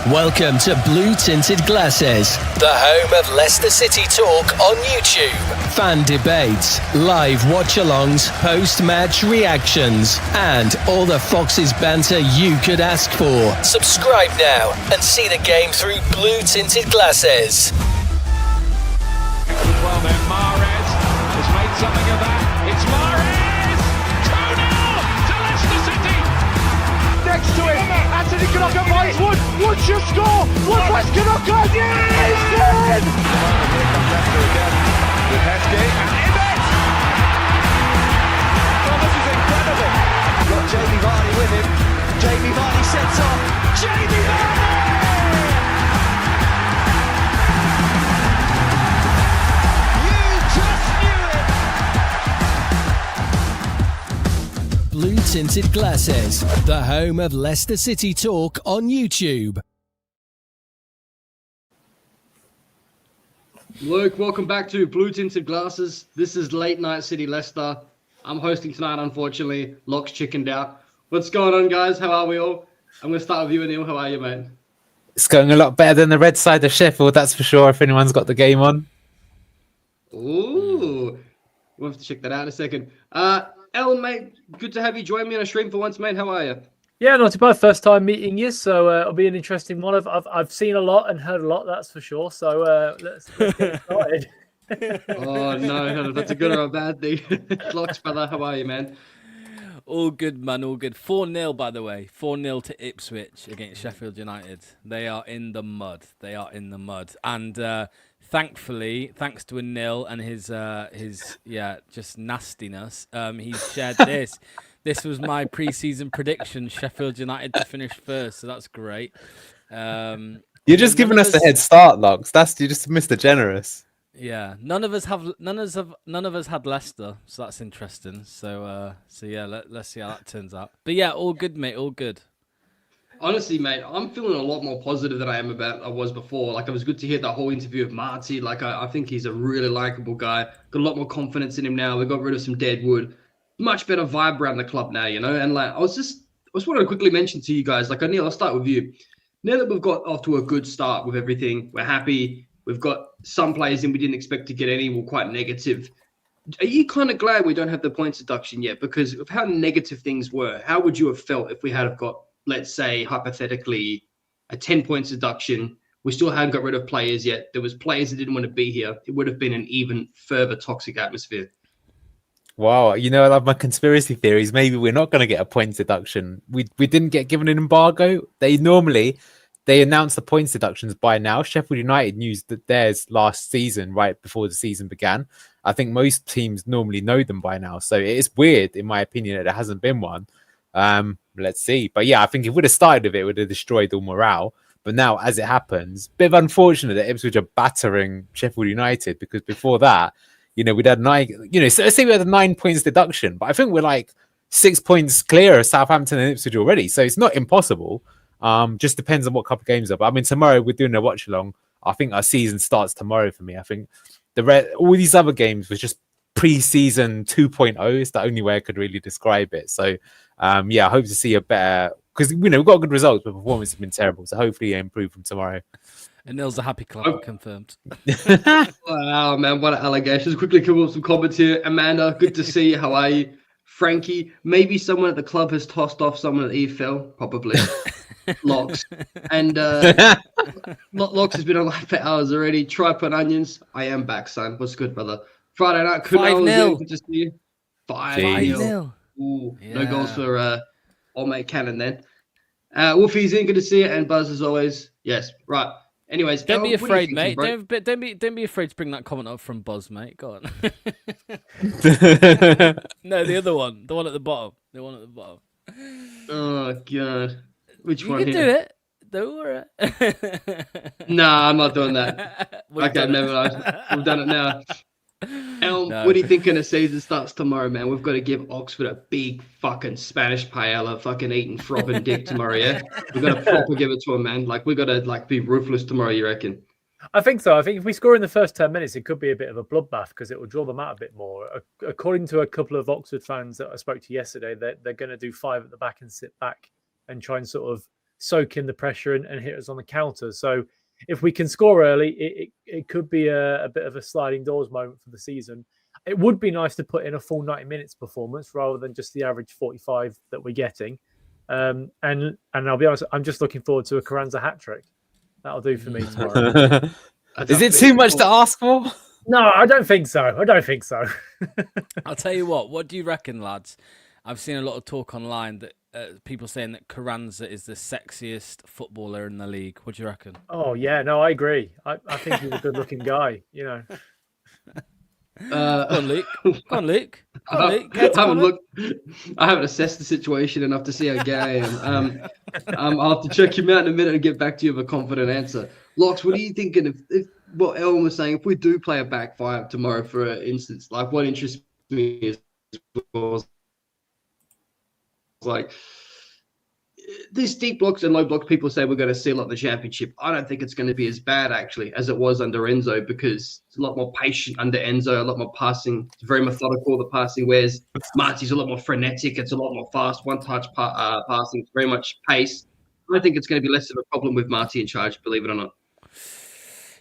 Welcome to Blue Tinted Glasses, the home of Leicester City talk on YouTube. Fan debates, live watch-alongs, post-match reactions, and all the Foxes banter you could ask for. Subscribe now and see the game through Blue Tinted Glasses. Well then, Mahrez has made something of that. It's Mahrez! 2-0 to Leicester City! Next to him, Anthony Kanaka finds Wood. Wood should score! Wood West Kanaka! Yes! Here comes Leicester again with Heskey and Ibbett! Oh, this is incredible! Got Jamie Vardy with him. Jamie Vardy sets off. Jamie Vardy! Blue Tinted Glasses, the home of Leicester City talk on YouTube. Luke, welcome back to Blue Tinted Glasses. This is Late Night City Leicester. I'm hosting tonight, unfortunately. Locke's chickened out. What's going on, guys? How are we all? I'm going to start with you, Anil. How are you, mate? It's going a lot better than the red side of Sheffield, that's for sure, if anyone's got the game on. Ooh. We'll have to check that out in a second. Ellen, mate, good to have you join me on a stream for once, mate. How are you? Yeah, not too bad. First time meeting you, so it'll be an interesting one. I've seen a lot and heard a lot, that's for sure. So let's get started. Oh, no, that's a good or a bad thing. Locke's brother, how are you, man? All good, man, all good. 4-0, by the way. 4-0 to Ipswich against Sheffield United. They are in the mud. And thankfully, thanks to Anil and his just nastiness, he's shared this. This was my pre-season prediction, Sheffield United to finish first, so that's great. You're just giving us a head start, Logs. You're just Mr. Generous. Yeah, none of us had Leicester, so that's interesting. So yeah, let's see how that turns out. But yeah, all good, mate, all good. Honestly, mate, I'm feeling a lot more positive than I was before. Like, it was good to hear the whole interview of Marty. Like, I think he's a really likable guy. Got a lot more confidence in him now. We got rid of some dead wood. Much better vibe around the club now, you know? And, like, I was wanting to quickly mention to you guys, like, Anil, I'll start with you. Now that we've got off to a good start with everything, we're happy. We've got some players in we didn't expect to get any. We're quite negative. Are you kind of glad we don't have the points deduction yet? Because of how negative things were, how would you have felt if we had have got, let's say, hypothetically, a 10 points deduction? We still hadn't got rid of players yet. There was players that didn't want to be here. It would have been an even further toxic atmosphere. Wow, I love my conspiracy theories. Maybe we're not going to get a points deduction. We didn't get given an embargo. They announce the points deductions by now. Sheffield United knew that theirs last season, right before the season began. I think most teams normally know them by now. So it is weird, in my opinion, that there hasn't been one. Let's see. But yeah, I think if we'd have started with it, it would have destroyed all morale. But now, as it happens, bit of unfortunate that Ipswich are battering Sheffield United, because before that, we'd had 9, so let's say we had a 9 points deduction, but I think we're like 6 points clear of Southampton and Ipswich already. So it's not impossible. Just depends on what couple of games are. But I mean, tomorrow we're doing a watch along. I think our season starts tomorrow for me. I think all these other games was just pre-season 2.0 is the only way I could really describe it. So I hope to see a better, because we've got good results, but performance has been terrible. So hopefully improve from tomorrow. And Nil's a happy club, confirmed. Wow, man, what allegations. Quickly come up with some comments here. Amanda, good to see you. How are you? Frankie, maybe someone at the club has tossed off someone at EFL, probably. Locks. And Locks has been on live for hours already. Tripe and onions. I am back, son. What's good, brother? Friday night. 5-0. Good to see you. 5-0. Ooh, yeah. No goals for old mate Cannon then. Wolfie's in. Good to see you. And Buzz, as always. Yes, right. Anyways, don't be afraid, mate. Bro? Don't be afraid to bring that comment up from Buzz, mate. Go on. No, the other one, the one at the bottom, Oh god, which one? You can do it. Don't worry. Nah, I'm not doing that. Okay, never. We've done it now. Elm, What do you think when the season starts tomorrow, man? We've got to give Oxford a big fucking Spanish paella, fucking eating throbbing dick tomorrow, yeah? We've got to proper give it to him, man. Like, we got to be ruthless tomorrow, you reckon? I think so. I think if we score in the first 10 minutes, it could be a bit of a bloodbath because it will draw them out a bit more. According to a couple of Oxford fans that I spoke to yesterday, they're going to do 5 at the back and sit back and try and sort of soak in the pressure and hit us on the counter. So if we can score early, it could be a bit of a sliding doors moment for the season. It would be nice to put in a full 90 minutes performance rather than just the average 45 that we're getting. And I'll be honest, I'm just looking forward to a Carranza hat trick. That'll do for me tomorrow. Is it too much to ask for? No, I don't think so. I'll tell you what do you reckon, lads? I've seen a lot of talk online that people saying that Carranza is the sexiest footballer in the league. What do you reckon? Oh, yeah, no, I agree. I think he's a good-looking guy, you know. Go on, Luke. I haven't assessed the situation enough to see how gay I am. I'll have to check him out in a minute and get back to you with a confident answer. Locks, what are you thinking if what Ellen was saying? If we do play a back five tomorrow, for instance, like what interests me is like these deep blocks and low blocks. People say we're going to seal up the championship. I don't think it's going to be as bad actually as it was under Enzo, because it's a lot more patient under Enzo, a lot more passing. It's very methodical, the passing, whereas Marty's a lot more frenetic. It's a lot more fast, one-touch passing. It's very much pace. I think it's going to be less of a problem with Marty in charge, believe it or not.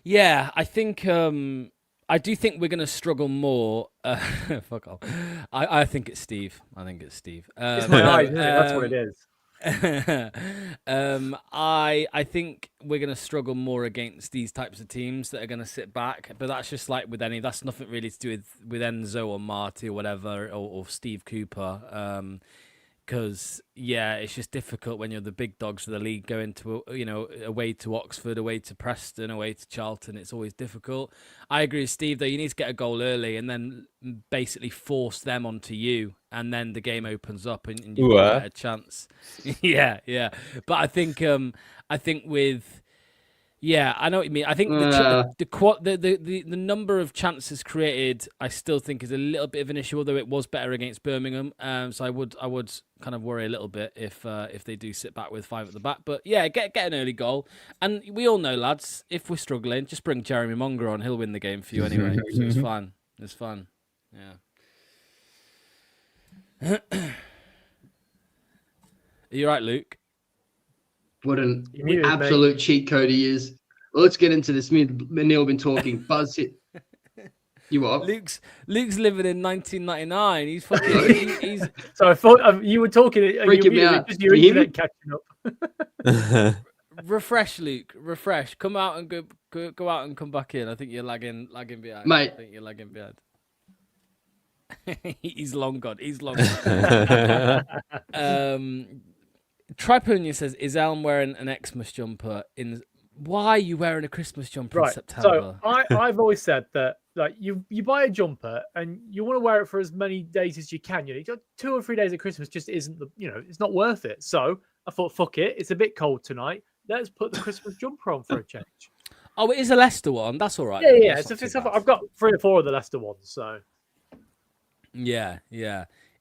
Yeah, I think I do think we're going to struggle more. Fuck off. I think it's Steve. It's my eyes, isn't it? That's what it is. I think we're going to struggle more against these types of teams that are going to sit back, but that's just like with any. That's nothing really to do with Enzo or Marty or whatever, or Steve Cooper. Because it's just difficult when you're the big dogs of the league going to away to Oxford, away to Preston, away to Charlton. It's always difficult. I agree with Steve though. You need to get a goal early and then basically force them onto you, and then the game opens up and you've got a better chance. yeah. But I think with. Yeah, I know what you mean. I think the number of chances created, I still think is a little bit of an issue, although it was better against Birmingham. So I would kind of worry a little bit if they do sit back with 5 at the back. But yeah, get an early goal. And we all know, lads, if we're struggling, just bring Jeremy Monger on. He'll win the game for you anyway. So it's fun. It's fun. Yeah. Are you right, Luke? What an absolute cheat code he is. Well, let's get into this. Me and Neil have been talking. Buzz hit. You what? Luke's living in 1999. He's fucking. he's... So I thought you were talking. Freaking me out. Just your internet catching up. Refresh, Luke. Refresh. Come out and go out and come back in. I think you're lagging behind. Mate. I think you're lagging behind. He's long gone. Triponia says, is Elm wearing an Xmas jumper? Why are you wearing a Christmas jumper in September? So I've always said that like you buy a jumper and you want to wear it for as many days as you can. You know, 2 or 3 days of Christmas just isn't it's not worth it. So I thought, fuck it, it's a bit cold tonight. Let's put the Christmas jumper on for a change. Oh, it is a Leicester one. That's all right. Yeah. I've got 3 or 4 of the Leicester ones. So yeah.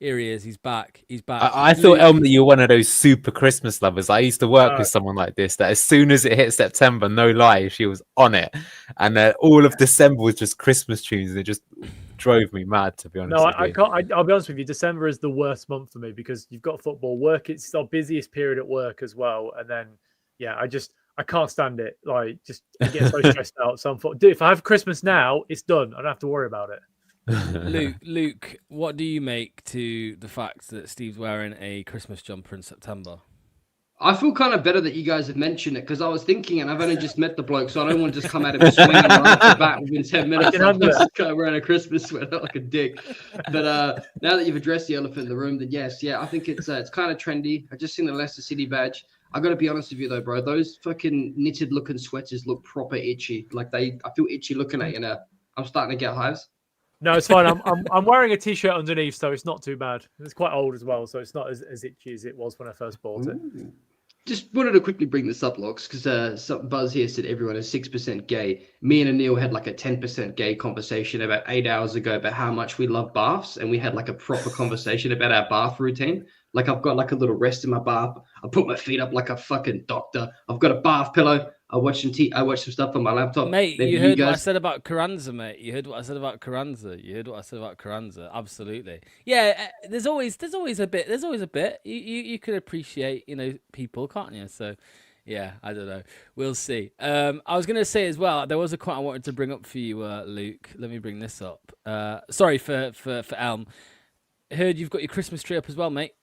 Here he is. He's back. I thought, Elm, that you were one of those super Christmas lovers. I used to work with someone like this, that as soon as it hit September, no lie, she was on it. And all of December was just Christmas tunes. And it just drove me mad, to be honest. No, I can't. I'll be honest with you. December is the worst month for me because you've got football, work. It's our busiest period at work as well. And then, I can't stand it. Like, I get so stressed out. So if I have Christmas now, it's done. I don't have to worry about it. Luke, what do you make to the fact that Steve's wearing a Christmas jumper in September? I feel kind of better that you guys have mentioned it because I was thinking, and I've only just met the bloke, so I don't want to just come at him swinging right off the bat within 10 minutes. I'm just kind of wearing a Christmas sweater like a dick. But now that you've addressed the elephant in the room, then yes, I think it's kind of trendy. I just seen the Leicester City badge. I got to be honest with you though, bro. Those fucking knitted looking sweaters look proper itchy. Like I feel itchy looking at you now. I'm starting to get hives. No, it's fine. I'm wearing a t-shirt underneath, so it's not too bad. It's quite old as well, so it's not as itchy as it was when I first bought it. Just wanted to quickly bring this up, Locks, because Buzz here said everyone is 6% gay. Me and Anil had like a 10% gay conversation about 8 hours ago about how much we love baths, and we had like a proper conversation about our bath routine. Like I've got like a little rest in my bath. I put my feet up like a fucking doctor. I've got a bath pillow. I watch some stuff on my laptop. Mate, Maybe you heard what I guys. said about Carranza, mate. You heard what I said about Carranza. Absolutely. Yeah, there's always a bit. You could appreciate, people, can't you? So, yeah, I don't know. We'll see. I was gonna say as well. There was a quote I wanted to bring up for you, Luke. Let me bring this up. Sorry for Elm. Heard you've got your Christmas tree up as well, mate.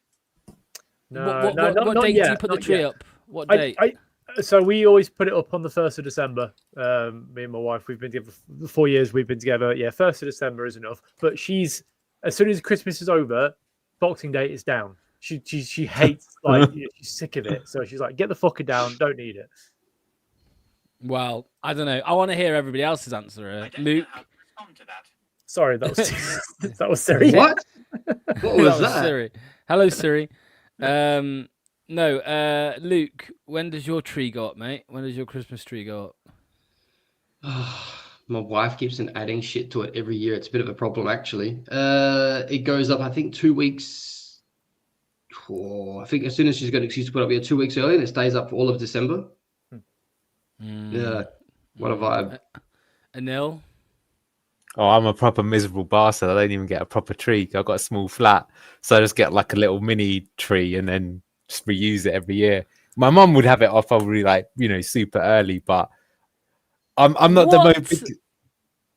No, what not date yet, do you put the not tree yet. up? What date? So we always put it up on the 1st of December. Me and my wife, we've been together for 4 years. We've been together. Yeah, 1st of December is enough. But as soon as Christmas is over, Boxing Day is down. She hates, she's sick of it. So she's like, get the fucker down. Don't need it. Well, I don't know. I want to hear everybody else's answer. Luke. Sorry, that was that was Siri. What? What was that? Siri. Hello, Siri. No, Luke, when does your tree go up, mate? When does your Christmas tree go up? My wife keeps on adding shit to it every year. It's a bit of a problem, actually. It goes up, I think, 2 weeks. I think as soon as she's got an excuse to put it up here 2 weeks early, and it stays up for all of December. Yeah, what a vibe. Anil? Oh, I'm a proper miserable bastard. I don't even get a proper tree. I've got a small flat, so I just get like a little mini tree and then just reuse it every year. My mum would have it off probably super early, but I'm not the most.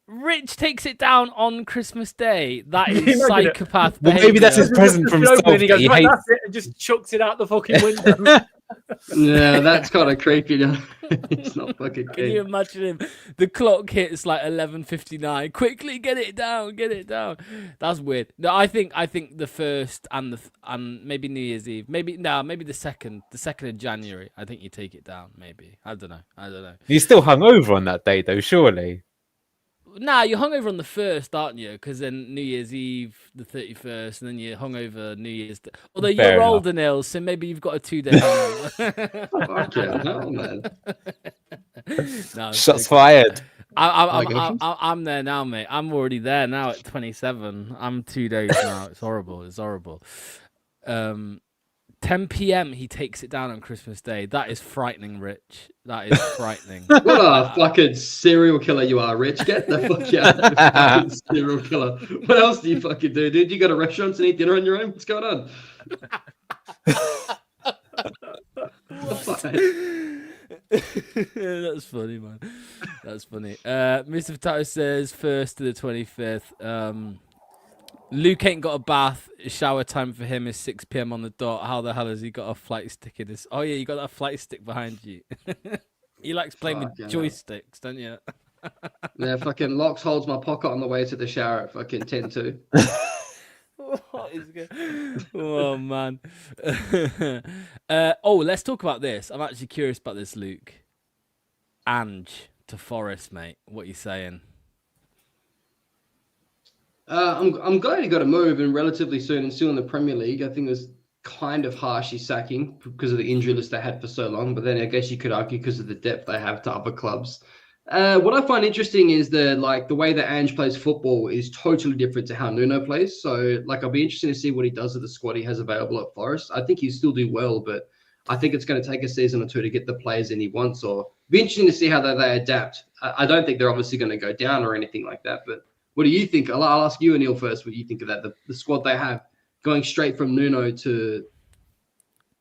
Rich takes it down on Christmas Day. That is psychopath. Well, maybe that's his present from himself. And he goes, right, that's it, and just chucks it out the fucking window. Yeah, that's kind of creepy. It's not fucking Can key. you imagine him? The clock hits like 11:59. Quickly, get it down. That's weird. No, I think the first and maybe New Year's Eve. Maybe the second of January. I think you take it down. Maybe I don't know. You're still hungover on that day, though, surely. Nah, you're hungover on the 1st, aren't you? Because then New Year's Ve, the 31st, and then you're hungover New Year's Day. Although Fair you're enough. older, Nils, so maybe you've got a 2-day hangover. Fucking hell, man. No, Shots fired. I'm there now, mate. I'm already there now at 27. I'm 2 days now. It's horrible. 10 p.m. he takes it down on Christmas Day. That is frightening, Rich. That is frightening. What a fucking serial killer you are, Rich. Get the fuck out of here, fucking serial killer. What else do you fucking do, dude? You go to restaurants and eat dinner on your own? What's going on? That's funny, man. That's funny. Mr. Potato says 1st to the 25th. Luke ain't got a bath. Shower time for him is 6 p.m. on the dot. How the hell has he got a flight stick in his? Oh yeah, you got that flight stick behind you. He likes playing with joysticks, don't you? Yeah, fucking Locks holds my pocket on the way to the shower at fucking 10-2. What is good? Oh man. Let's talk about this. I'm actually curious about this, Luke. Ange to Forest, mate. What are you saying? I'm glad he got a move and relatively soon and still in the Premier League. I think it was kind of harsh his sacking because of the injury list they had for so long. But then I guess you could argue because of the depth they have to other clubs. What I find interesting is the way that Ange plays football is totally different to how Nuno plays. So I'll be interested to see what he does with the squad he has available at Forest. I think he'll still do well, but I think it's going to take a season or two to get the players in he wants. Or be interesting to see how they adapt. I don't think they're obviously going to go down or anything like that, but what do you think? I'll ask you, Anil, first. What do you think of that? The squad they have going straight from Nuno to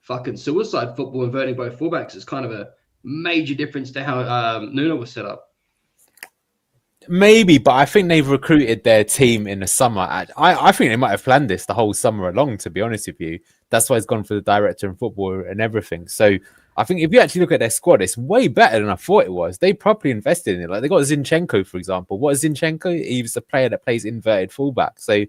fucking suicide football, inverting both fullbacks is kind of a major difference to how Nuno was set up. Maybe, but I think they've recruited their team in the summer. I think they might have planned this the whole summer along, to be honest with you. That's why it's gone for the director and football and everything. So I think if you actually look at their squad, it's way better than I thought it was. They properly invested in it. Like they got Zinchenko, for example. What is Zinchenko? He's a player that plays inverted fullback. So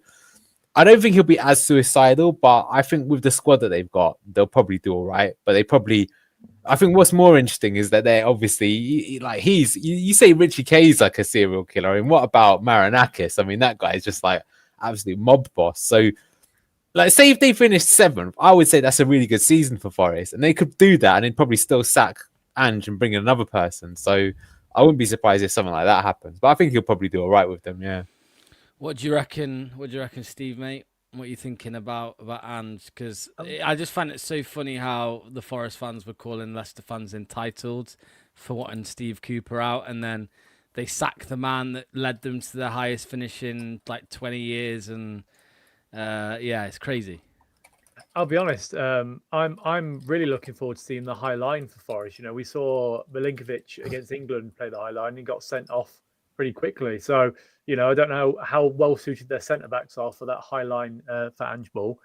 I don't think he'll be as suicidal, but I think with the squad that they've got, they'll probably do all right. But I think what's more interesting is that they're obviously you say Richie Kay's like a serial killer. I mean, what about Marinakis? I mean, that guy is just like absolute mob boss. So say if they finished 7th, I would say that's a really good season for Forest. And they could do that and they'd probably still sack Ange and bring in another person. So I wouldn't be surprised if something like that happens. But I think he'll probably do all right with them, yeah. What do you reckon, Steve, mate? what you're thinking about Ange, because I just find it so funny how the Forest fans were calling Leicester fans entitled for wanting Steve Cooper out, and then they sack the man that led them to their highest finish in like 20 years, and yeah, it's crazy. I'll be honest. I'm really looking forward to seeing the high line for Forest. You know, we saw Milinkovic against England play the high line and he got sent off pretty quickly. So, you know, I don't know how well suited their centre backs are for that high line for Ange Ball.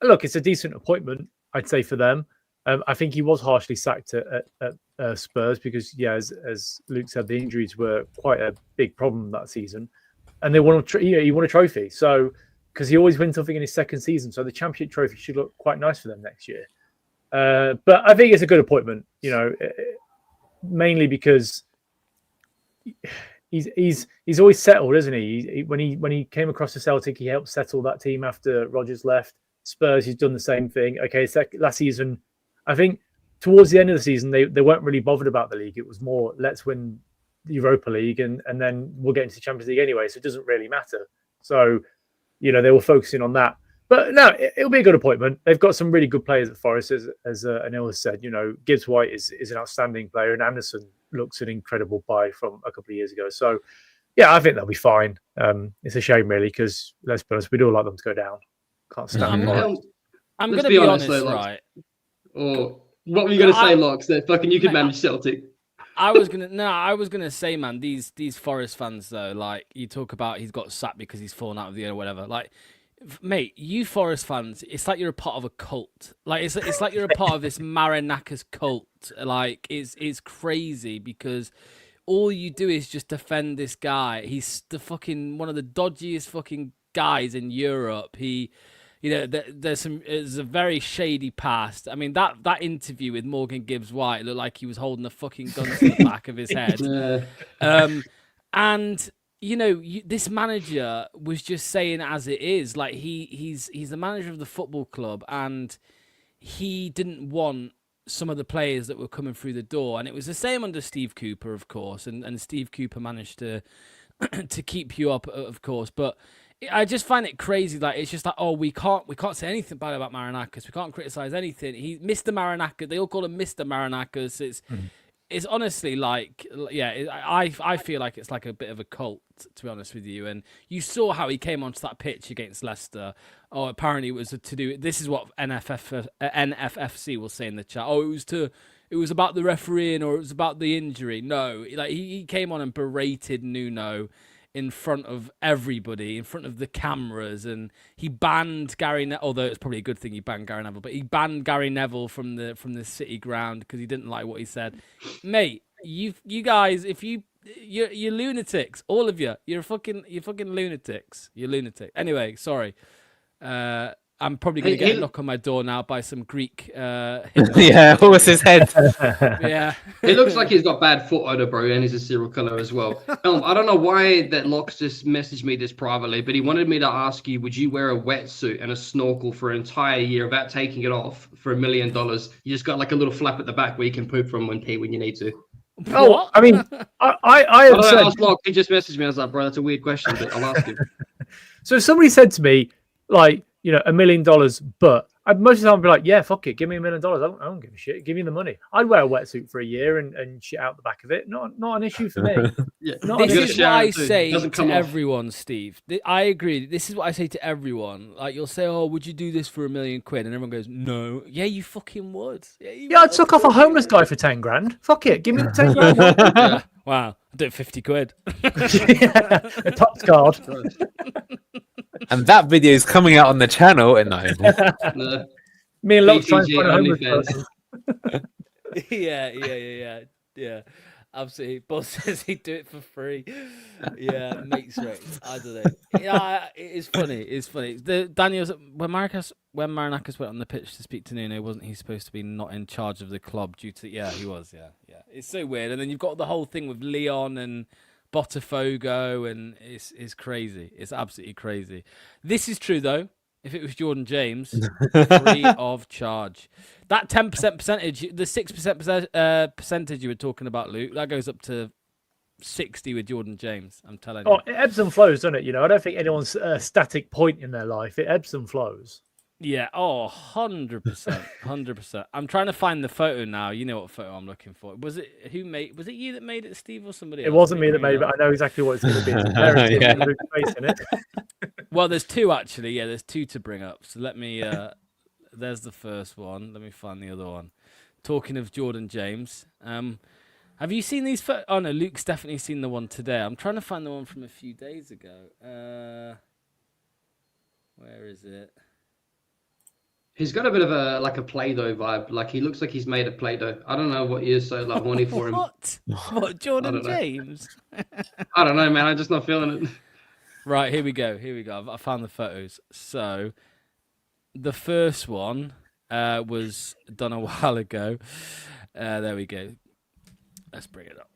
Look, it's a decent appointment, I'd say, for them. I think he was harshly sacked at Spurs because, yeah, as Luke said, the injuries were quite a big problem that season, and they won he won a trophy. So, because he always wins something in his second season, so the championship trophy should look quite nice for them next year. But I think it's a good appointment, you know, mainly because he's always settled, isn't he? When he came across to Celtic, he helped settle that team after Rodgers left. Spurs, he's done the same thing. Okay, last season, I think towards the end of the season, they weren't really bothered about the league. It was more, let's win the Europa League and then we'll get into the Champions League anyway, so it doesn't really matter. So, you know, they were focusing on that. But no, it'll be a good appointment. They've got some really good players at Forest, as Anil has said. You know, Gibbs White is an outstanding player, and Anderson looks an incredible buy from a couple of years ago. So, yeah, I think they'll be fine. It's a shame, really, because let's be honest, we'd all like them to go down. Can't stand them. I'm going to be honest, right? Or what were you going to say, Locks? That fucking you could manage Celtic. I was gonna say, man, these Forest fans though, like you talk about, he's got sacked because he's fallen out of the year or whatever. Like, mate, you Forest fans, it's like you're a part of a cult. Like it's like you're a part of this Marinakis cult. Like it's crazy because all you do is just defend this guy. He's the fucking one of the dodgiest fucking guys in Europe. You know, there's a very shady past. I mean, that interview with Morgan Gibbs White looked like he was holding a fucking gun to the back of his head. And you know, this manager was just saying as it is. Like he's the manager of the football club, and he didn't want some of the players that were coming through the door. And it was the same under Steve Cooper, of course. And Steve Cooper managed to keep you up, of course, but I just find it crazy. Like it's just like, oh, we can't say anything bad about Marinakis. We can't criticize anything. He Mr. Marinakis. They all call him Mr. Marinakis. It's honestly like, yeah. I feel like it's like a bit of a cult, to be honest with you. And you saw how he came onto that pitch against Leicester. Oh, apparently it was to do. This is what NFFC will say in the chat. Oh, it was about the refereeing, or it was about the injury. No, like he came on and berated Nuno in front of everybody, in front of the cameras, and he banned Gary Neville, although it's probably a good thing he banned Gary Neville, but he banned Gary Neville from the City ground because he didn't like what he said. Mate, you guys, if you're lunatics, all of you. You're fucking lunatics. You're lunatic. Anyway, sorry. I'm probably going to get a knock on my door now by some Greek. Yeah, what was his head? Yeah. It looks like he's got bad foot odor, bro, and he's a serial killer as well. I don't know why that Locks just messaged me this privately, but he wanted me to ask you, would you wear a wetsuit and a snorkel for an entire year without taking it off for $1 million? You just got like a little flap at the back where you can poop from when you need to. Oh, what? I mean, I have said... asked Locke, he just messaged me. I was like, bro, that's a weird question, but I'll ask him. So somebody said to me, like, you know, $1 million, but most of the time I'd be like, yeah, fuck it, give me $1 million. I don't give a shit. Give me the money. I'd wear a wetsuit for a year and shit out the back of it. Not an issue for me. Yeah. This is what I say to everyone, Steve. I agree. This is what I say to everyone. Like, you'll say, oh, would you do this for £1 million? And everyone goes, no. Yeah, you fucking would. Yeah, I'd suck off a homeless guy for 10 grand. Fuck it. Give me the 10 grand. Yeah. Wow. I'd do it 50 quid. Yeah, a top card. And that video is coming out on the channel. And No. Me and Locke trying to find a homeless person. Yeah. Absolutely. Boss says he'd do it for free. Yeah, makes rates. I don't know. Yeah, it's funny. It's funny. Daniel's when Marinakis went on the pitch to speak to Nuno, wasn't he supposed to be not in charge of the club due to? Yeah, he was. Yeah. It's so weird. And then you've got the whole thing with Leon and Botafogo, and it's crazy. It's absolutely crazy. This is true though. If it was Jordan James, free of charge. That 10% percentage, the 6% percentage you were talking about, Luke, that goes up to 60 with Jordan James. I'm telling you. Oh, it ebbs and flows, doesn't it? You know, I don't think anyone's a static point in their life. It ebbs and flows. Yeah. Oh, 100%. 100%. I'm trying to find the photo now. You know what photo I'm looking for. Was it you that made it, Steve, or somebody else? It wasn't me that made it, but I know exactly what it's going to be. It's imperative Yeah. with Luke's face in it. Well, there's two actually. Yeah, there's two to bring up. So let me. There's the first one. Let me find the other one. Talking of Jordan James, have you seen these? Oh no, Luke's definitely seen the one today. I'm trying to find the one from a few days ago. Where is it? He's got a bit of a Play-Doh vibe. Like he looks like he's made of Play-Doh. I don't know what you're so like horny for him. What Jordan don't know. James? I don't know, man. I'm just not feeling it. Right, here we go. I found the photos. So, the first one was done a while ago. There we go. Let's bring it up.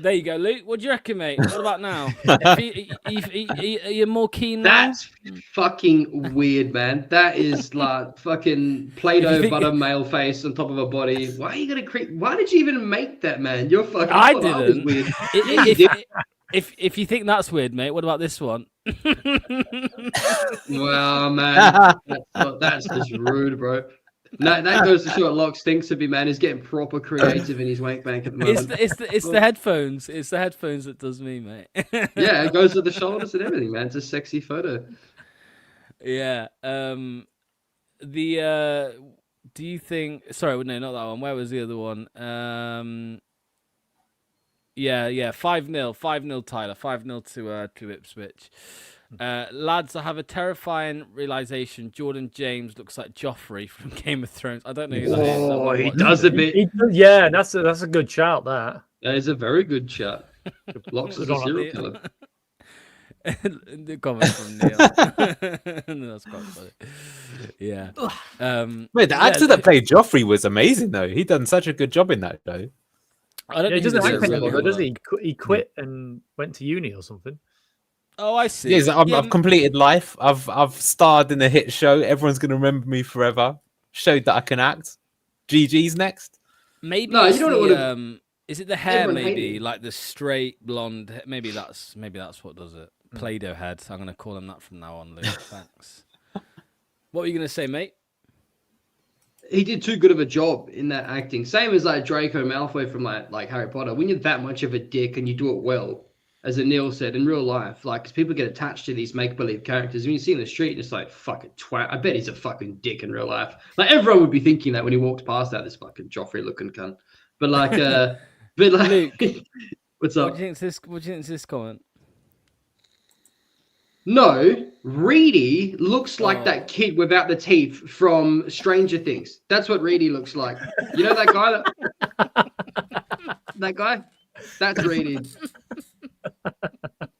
There you go, Luke. What do you reckon, mate? What about now? Are you more keen now? That's fucking weird, man. That is like fucking Play-Doh butter male face on top of a body. Why are you gonna creep? Why did you even make that, man? You're fucking. I that was didn't. weird. If you think that's weird, mate, what about this one? Well, man, that's just rude, bro. No, that goes to show what Locke stinks to be, man. He's getting proper creative in his wank bank at the moment. It's the headphones. It's the headphones that does me, mate. Yeah, it goes to the shoulders and everything, man. It's a sexy photo. Yeah. Do you think? Sorry, no, not that one. Where was the other one? Yeah. 5-0. 5-0, Tyler. 5-0 to Ipswich. Lads, I have a terrifying realization. Jordan James looks like Joffrey from Game of Thrones. I don't know who that is. Oh, he does a bit. Yeah, that's a good shout. That is a very good shot. Locks is a serial killer. The comment from Neil. That's quite funny. Yeah. Wait, the actor that played Joffrey was amazing, though. He done such a good job in that, though. I don't he doesn't act deserves anymore, any does more. he? He quit and went to uni or something. Oh, I see. Yes, I've completed life. I've starred in a hit show. Everyone's gonna remember me forever. Showed that I can act. GG's next. Maybe No, it's you don't the, know is it the hair? Everyone hated Maybe him. like the straight blonde. Maybe that's what does it. Play-Doh head. I'm gonna call him that from now on, Luke. Thanks. What were you gonna say, mate? He did too good of a job in that acting. Same as like Draco Malfoy from like Harry Potter. When you're that much of a dick and you do it well, as Anil said, in real life, like, 'cause people get attached to these make-believe characters. When you see in the street, it's like, fucking twat. I bet he's a fucking dick in real life. Like, everyone would be thinking that when he walked past that, this fucking Joffrey-looking cunt. But like, Luke, what's what up? do you think of this comment? No, Reedy looks like that kid without the teeth from Stranger Things. That's what Reedy looks like. You know that guy? That guy? That's Reedy.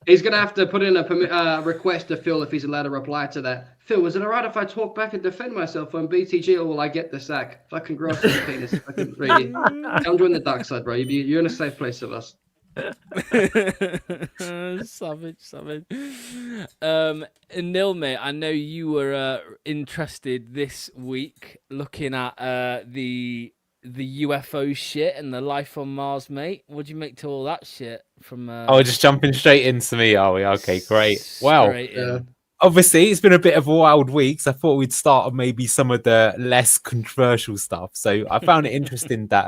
He's going to have to put in a request to Phil if he's allowed to reply to that. Phil, is it all right if I talk back and defend myself on BTG, or will I get the sack? Fucking grow up your penis. Fucking Reedy. Come join the dark side, bro. You're in a safe place with us. Savage. Nil, mate, I know you were interested this week looking at the UFO shit and the life on Mars, mate. What do you make to all that shit from? Oh, just jumping straight into me, are we? Okay, great. Well, straight in. obviously, it's been a bit of a wild week, so I thought we'd start on maybe some of the less controversial stuff. So I found it interesting that,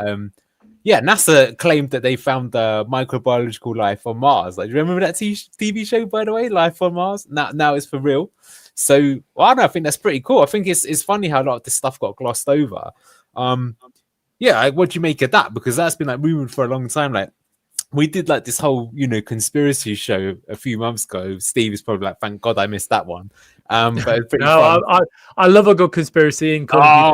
NASA claimed that they found microbiological life on Mars. Like, do you remember that TV show, by the way, Life on Mars? Now it's for real. So, well, I don't know, I think that's pretty cool. I think it's funny how a lot of this stuff got glossed over. What do you make of that? Because that's been like rumored for a long time. Like, we did like this whole, conspiracy show a few months ago. Steve is probably like, thank God I missed that one. But it's pretty fun. I love a good conspiracy. In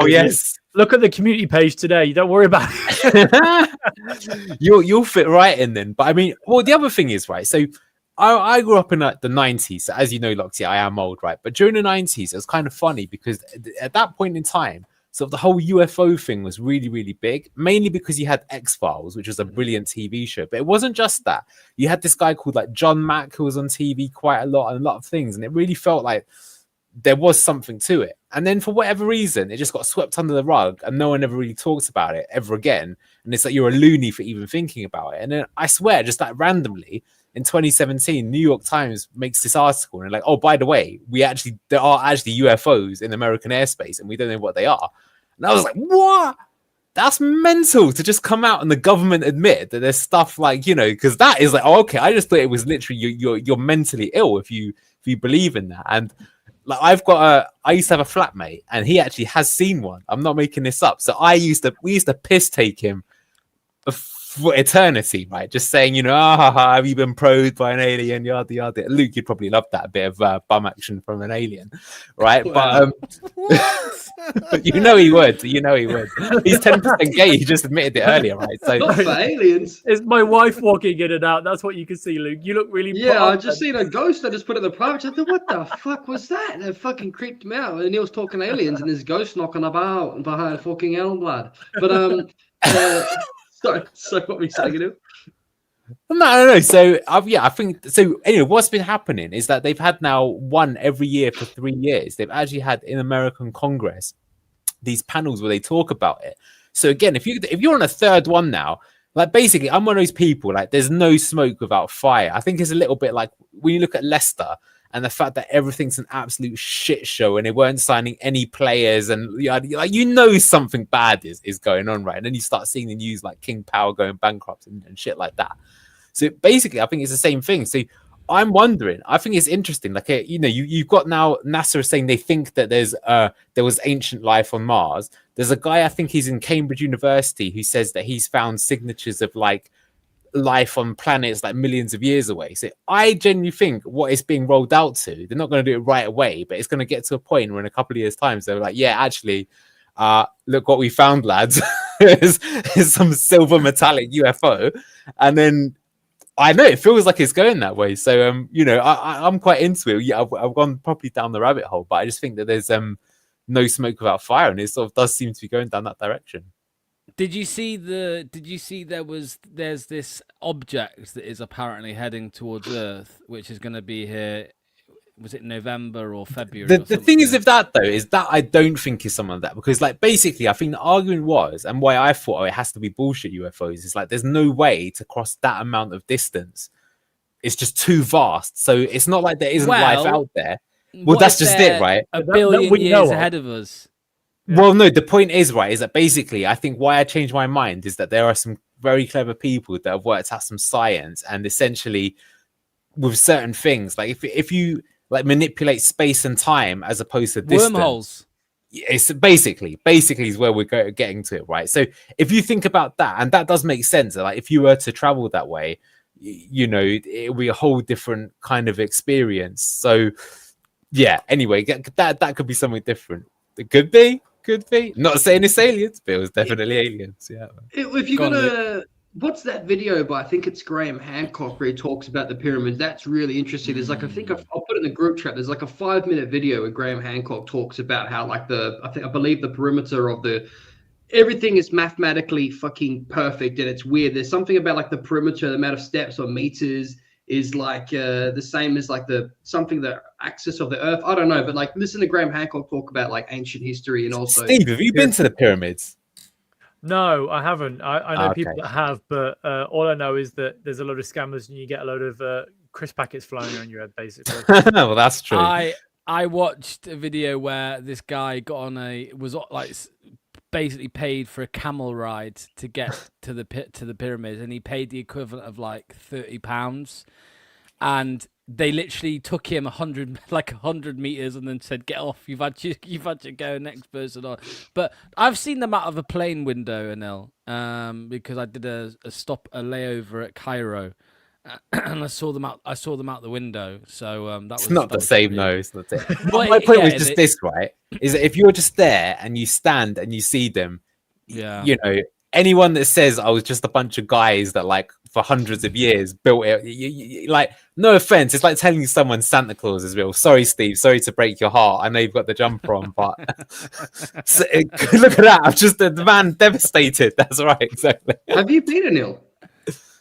Yes. Look at the community page today. Don't worry about it. You'll fit right in then. But I mean, well, the other thing is, right, so I grew up in like the 90s. So as you know, Loxy, I am old, right? But during the 90s, it was kind of funny because at that point in time, so the whole UFO thing was really, really big, mainly because you had X-Files, which was a brilliant TV show. But it wasn't just that. You had this guy called like John Mack, who was on TV quite a lot and a lot of things. And it really felt like there was something to it. And then for whatever reason, it just got swept under the rug and no one ever really talks about it ever again. And it's like you're a loony for even thinking about it. And then I swear, just like randomly in 2017, New York Times makes this article and they're like, oh, by the way, there are actually UFOs in American airspace and we don't know what they are. And I was like, what? That's mental to just come out and the government admit that there's stuff like, because that is like, oh, okay, I just thought it was literally you're mentally ill if you believe in that. And like I used to have a flatmate and he actually has seen one. I'm not making this up. So we used to piss take him for eternity, right? Just saying, have you been probed by an alien? Yada yada. Luke, you'd probably love that bit of bum action from an alien, right? Wow. But he would. He's 10% gay. He just admitted it earlier, right? So Not for aliens. It's my wife walking in and out. That's what you can see, Luke. You look really. Yeah, I just seen a ghost. I just put it in the private chat. I thought, what the fuck was that? And it fucking creeped me out. And he was talking aliens, and this ghost knocking about behind fucking Elmblad. But so what were we saying? No. So I think so. Anyway, what's been happening is that they've had now one every year for 3 years. They've actually had in American Congress these panels where they talk about it. So again, if you're on a third one now, like basically, I'm one of those people. Like, there's no smoke without fire. I think it's a little bit like when you look at Leicester and the fact that everything's an absolute shit show and they weren't signing any players and like something bad is going on, right? And then you start seeing the news like King Power going bankrupt and shit like that. So basically, I think it's the same thing. So I'm wondering, I think it's interesting. Like, you've got now NASA saying they think that there was ancient life on Mars. There's a guy, I think he's in Cambridge University, who says that he's found signatures of like life on planets like millions of years away. So I genuinely think what is being rolled out to, they're not going to do it right away, but it's going to get to a point where in a couple of years' time, they're like, yeah, actually, look what we found, lads. is some silver metallic UFO. And then I know it feels like it's going that way. So, I'm quite into it. Yeah, I've gone properly down the rabbit hole, but I just think that there's no smoke without fire, and it sort of does seem to be going down that direction. Did you see there's this object that is apparently heading towards Earth, which is going to be here? Was it November or February? The thing is with that though, is that I don't think is some of that, because like basically I think the argument was, and why I thought it has to be bullshit UFOs, is like there's no way to cross that amount of distance. It's just too vast. So it's not like there isn't life out there. Well, that's just it, right? A billion years ahead of us. Yeah. Well, no, the point is, right, is that basically I think why I changed my mind is that there are some very clever people that have worked out some science, and essentially with certain things, like if you like manipulate space and time as opposed to distance, wormholes. It's basically is where we're getting to, right? So if you think about that, and that does make sense, like if you were to travel that way, it would be a whole different kind of experience. So yeah, anyway, that could be something different. It could be. Not saying it's aliens, but it was definitely aliens. Yeah. If you're gonna, what's that video by? I think it's Graham Hancock where he talks about the pyramids. That's really interesting. There's like, I'll put it in the group chat. There's like a 5-minute video where Graham Hancock talks about how like I believe the perimeter of everything is mathematically fucking perfect, and it's weird. There's something about like the perimeter, the amount of steps or meters is like the same as like the axis of the earth. I don't know, but like listen to Graham Hancock talk about like ancient history and also. Steve, have you been to the pyramids? No, I haven't. I know people that have, but all I know is that there's a lot of scammers and you get a load of crisp packets flying around your head, basically. Well, that's true. I watched a video where this guy basically paid for a camel ride to get to the pyramids, and he paid the equivalent of like £30, and they literally took him 100 meters and then said, "Get off! You've had to go. Next person on." But I've seen them out of a plane window, Anil, because I did a layover at Cairo, and I saw them out the window. So it's not the same. No, it's not. My point was just this, right? Is that if you're just there and you stand and you see them, anyone that says I was just a bunch of guys that like for hundreds of years built it, like, no offense, it's like telling someone Santa Claus is real. Sorry, Steve. Sorry to break your heart. I know you've got the jumper on, but look at that. I'm just the man devastated. That's right, exactly. Have you been, Anil?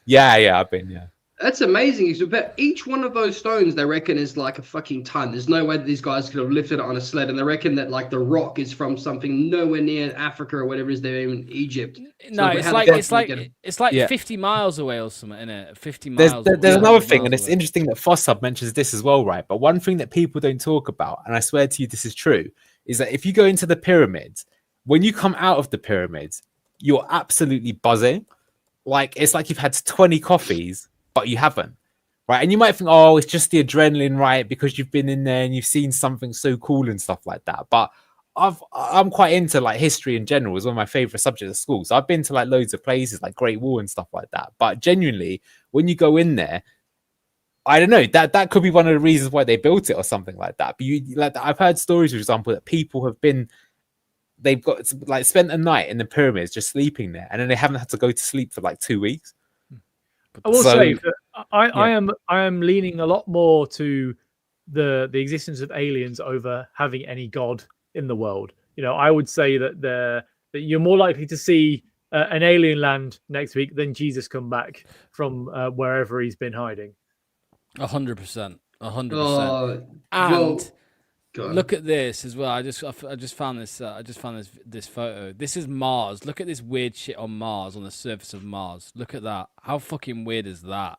Yeah, I've been. Yeah. That's amazing. But each one of those stones, they reckon, is like a fucking ton. There's no way that these guys could have lifted it on a sled, and they reckon that like the rock is from something nowhere near Africa or whatever it is. They're in Egypt. No, So it's how like the fuck it's did they like get it? it's like Yeah. 50 miles away or something, isn't it? 50 There's miles. there's or another 100 thing, miles and it's away. interesting that Fossub mentions this as well, right? But one thing that people don't talk about, and I swear to you this is true, is that if you go into the pyramids, when you come out of the pyramids, you're absolutely buzzing. Like it's like you've had 20 coffees, but you haven't. Right. And you might think, oh, it's just the adrenaline, right? Because you've been in there and you've seen something so cool and stuff like that. But I'm quite into like history in general. It's one of my favorite subjects at school. So I've been to like loads of places like Great Wall and stuff like that. But genuinely, when you go in there, I don't know, that could be one of the reasons why they built it or something like that. But you like I've heard stories, for example, that people have been they've got like spent a night in the pyramids just sleeping there, and then they haven't had to go to sleep for like 2 weeks. I will So- say that I Yeah. am leaning a lot more to the existence of aliens over having any god in the world. You know, I would say that that you're more likely to see an alien land next week than Jesus come back from wherever he's been hiding. 100%. 100%. Oh, And well, go on. look at this as well. I just found this. I just found this photo. This is Mars. Look at this weird shit on Mars, on the surface of Mars. Look at that. How fucking weird is that?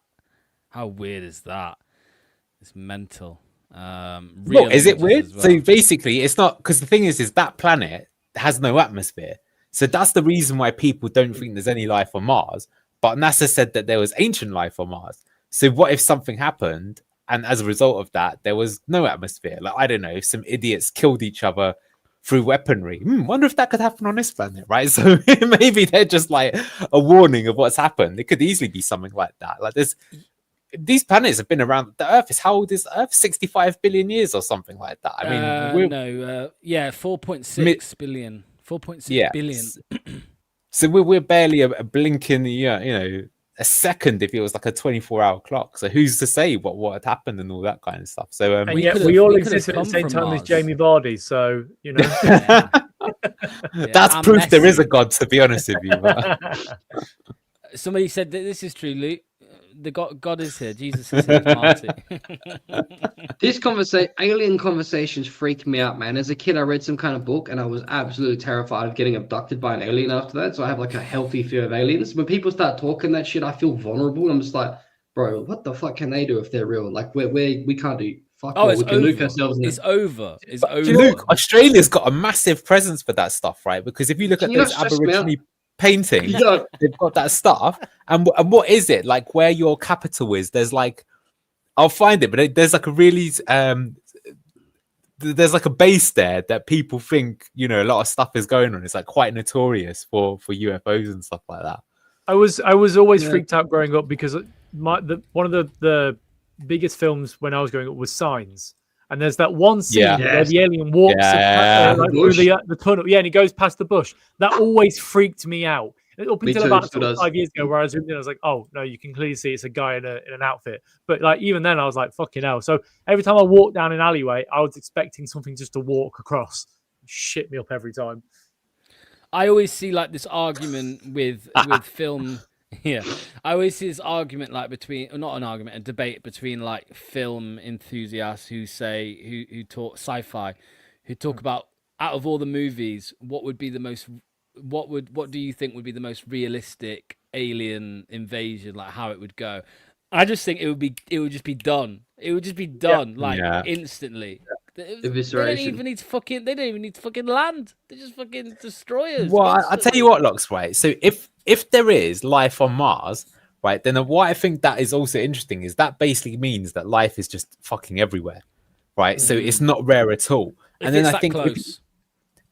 How weird is that? It's mental. Real Is it images weird? as well. So basically, it's not because the thing is that planet has no atmosphere. So that's the reason why people don't think there's any life on Mars. But NASA said that there was ancient life on Mars. So what if something happened and as a result of that, there was no atmosphere? Like, I don't know, if some idiots killed each other through weaponry. Wonder if that could happen on this planet, right? So maybe they're just like a warning of what's happened. It could easily be something like that. Like these planets have been around. The Earth is, how old is Earth? 65 billion years or something like that. I mean, yeah, 4.6 billion. 4.6 Yeah. billion. So we're barely a blink in the a second if it was like a 24-hour clock. So who's to say what had happened and all that kind of stuff. So And We yet could've- we all we could've exist at the come same from time as Mars. Jamie Vardy. So, you know. Yeah. that's and proof there is Messi. a God, to be honest with you. But Somebody said that this is true, Luke. The God is here. Jesus is here. Marty. This alien conversations freak me out, man. As a kid, I read some kind of book and I was absolutely terrified of getting abducted by an alien after that. So I have like a healthy fear of aliens. When people start talking that shit, I feel vulnerable. I'm just like, bro, what the fuck can they do if they're real? Like we can't do fuck Oh, all. it's We can nuke over. ourselves. It's over. It's over. Luke, Australia's got a massive presence for that stuff, right? Because if you look Can at you not those stress me out? Aborigine paintings, Yeah. they've got that stuff. And what is it like? Where your capital is? There's like, I'll find it, but there's like a really there's like a base there that people think a lot of stuff is going on. It's like quite notorious for UFOs and stuff like that. I was always Yeah. freaked out growing up because one of the biggest films when I was growing up was Signs, and there's that one scene Yeah. where Yes. the alien walks Yeah. like, The through bush. the tunnel, yeah, and he goes past the bush. That always freaked me out. Up Me until too, about it still does. 5 years ago, where I zoomed in, I was like, "Oh no, you can clearly see it's a guy in an outfit." But like even then, I was like, "Fucking hell!" So every time I walked down an alleyway, I was expecting something just to walk across. Shit me up every time. I always see like this argument with film. Yeah, I always see this argument like between, or not an argument, a debate between like film enthusiasts who say who talk sci-fi, who talk about out of all the movies, what would be the most, what do you think would be the most realistic alien invasion, like how it would go? I just think it would just be done. It would just be done like Yeah. instantly. They don't Evisceration. even need to fucking. They don't even need to fucking land. They just fucking destroy us. Well, I tell you instantly. what, Locks, right? So if there is life on Mars, right, then what I think that is also interesting is that basically means that life is just fucking everywhere, right? So it's not rare at all. If And then it's I that think close.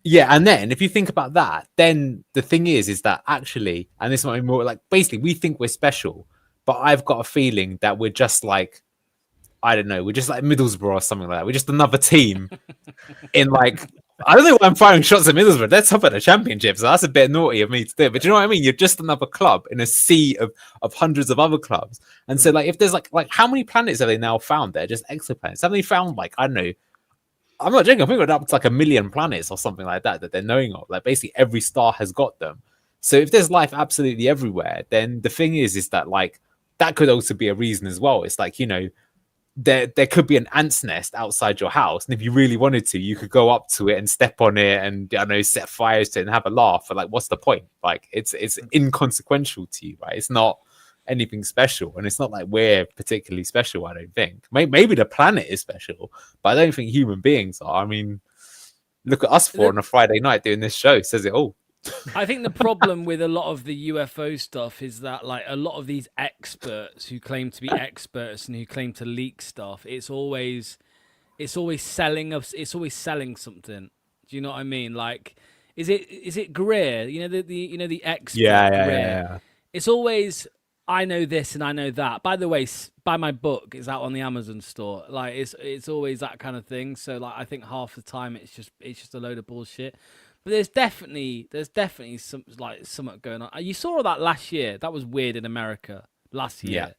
yeah, and then if you think about that, then the thing is that actually, and this might be more like basically we think we're special, but I've got a feeling that we're just like, I don't know, we're just like Middlesbrough or something like that. We're just another team in like, I don't know why I'm firing shots at Middlesbrough. They're top of the championship, so that's a bit naughty of me to do. But do you know what I mean? You're just another club in a sea of hundreds of other clubs. And so like if there's like how many planets have they now found there? Just exoplanets. Have they found like, I don't know, I'm not joking. I think we're up to like 1 million planets or something like that they're knowing of. Like basically every star has got them. So if there's life absolutely everywhere, then the thing is that like that could also be a reason as well. It's like, there could be an ant's nest outside your house, and if you really wanted to, you could go up to it and step on it and, I don't know, set fires to it and have a laugh. But like, what's the point? Like, it's inconsequential to you, right? It's not anything special, and it's not like we're particularly special. I don't think. Maybe the planet is special, but I don't think human beings are. I mean, look at us four on a Friday night doing this show. Says it all. I think the problem with a lot of the UFO stuff is that, like, a lot of these experts who claim to be experts and who claim to leak stuff, it's always selling something. Do you know what I mean? Like, is it Greer? The expert. Yeah. It's always, I know this and I know that. By the way, buy my book. It's out on the Amazon store. Like, it's always that kind of thing. So, like, I think half the time it's just a load of bullshit. But there's definitely something going on. You saw all that last year. That was weird in America last year. Yeah.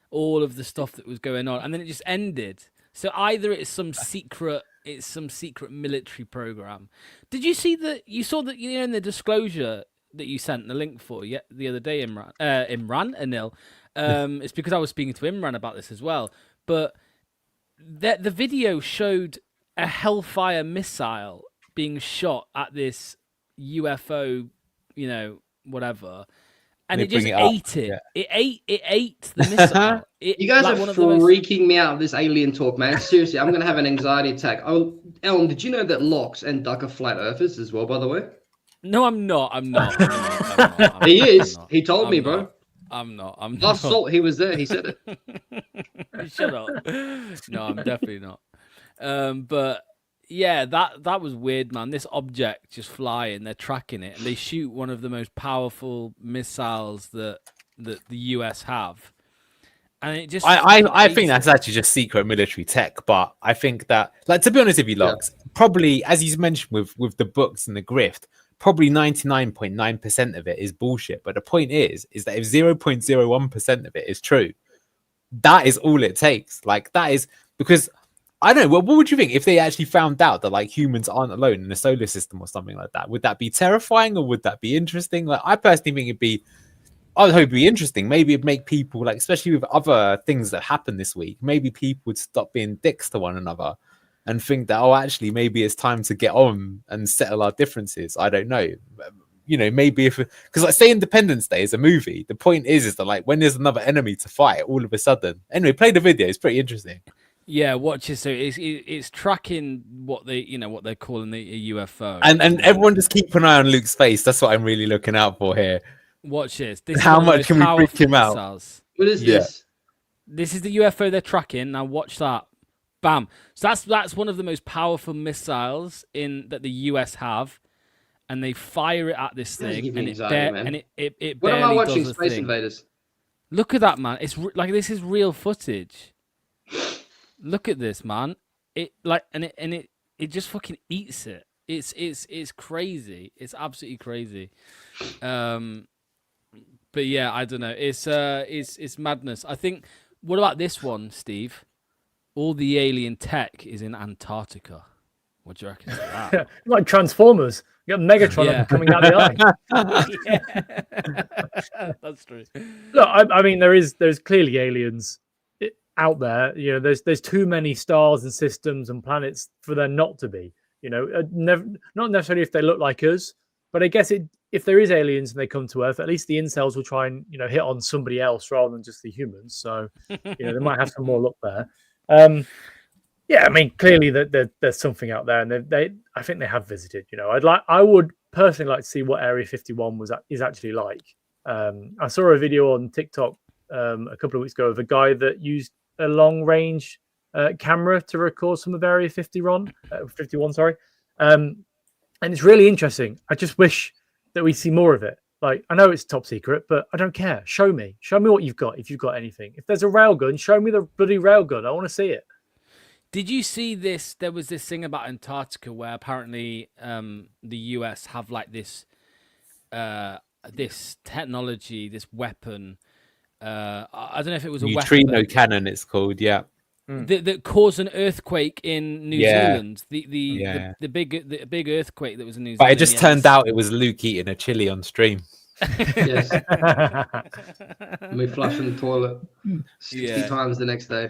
All of the stuff that was going on, and then it just ended. So either it's some secret military program. Did you see that? You saw that, in the disclosure that you sent the link for the other day, Anil. It's because I was speaking to Imran about this as well. But the video showed a Hellfire missile being shot at this UFO, whatever, and it just ate it. Yeah. It ate the missile. You guys are freaking me out with this alien talk, man. Seriously, I'm gonna have an anxiety attack. Oh, Ellen, did you know that Locks and Duck are flat earthers as well? By the way. No, I'm not. He is. He told me, bro. I'm not. Last Salt, he was there. He said it. Shut up. No, I'm definitely not. But. Yeah, that was weird, man. This object just flying, they're tracking it, and they shoot one of the most powerful missiles that the US have. And it just I think that's actually just secret military tech, but I think that, like, to be honest with you, Logs, probably, as you mentioned with the books and the grift, probably 99.9% of it is bullshit. But the point is that if 0.01% of it is true, that is all it takes. Like, that is because I don't know. What would you think if they actually found out that, like, humans aren't alone in the solar system or something like that? Would that be terrifying or would that be interesting? Like, I personally think I would hope it'd be interesting. Maybe it'd make people, like, especially with other things that happened this week, maybe people would stop being dicks to one another and think that, actually, maybe it's time to get on and settle our differences. I don't know. Maybe because, like, say Independence Day is a movie. The point is that, like, when there's another enemy to fight, all of a sudden. Anyway, play the video. It's pretty interesting. Yeah, watch it. So it's tracking what they're calling the UFO, and everyone just keep an eye on Luke's face. That's what I'm really looking out for here. Watch this. How much can we freak him out? What is this? This is the UFO they're tracking. Now watch that. Bam. So that's one of the most powerful missiles that the US have, and they fire it at this thing, and it What am I watching? Space Space Invaders. Look at that, man. It's like, this is real footage. Look at this, man. It just fucking eats it. It's crazy. It's absolutely crazy. But yeah, I don't know. It's madness. I think. What about this one, Steve? All the alien tech is in Antarctica. What do you reckon to that? Like Transformers. You got Megatron coming out the eye. That's true. Look, I mean, there's clearly aliens out there. There's too many stars and systems and planets for there not to be. Not necessarily if they look like us, but I guess if there is aliens and they come to Earth, at least the incels will try and hit on somebody else rather than just the humans. So they might have some more luck there. Yeah, I mean, clearly there's something out there, and I think they have visited. I would personally like to see what Area 51 is actually like. I saw a video on TikTok a couple of weeks ago of a guy that used a long range camera to record some of Area 51. And it's really interesting. I just wish that we see more of it. Like, I know it's top secret, but I don't care. Show me what you've got. If you've got anything, if there's a railgun, show me the bloody railgun. I want to see it. Did you see this? There was this thing about Antarctica where apparently the US have, like, this technology, this weapon. I don't know if it was a neutrino cannon. It's called, yeah. That caused an earthquake in New Zealand. The big earthquake that was in New Zealand. But it just turned out it was Luke eating a chili on stream. Yes. Me flushing the toilet 60 times the next day.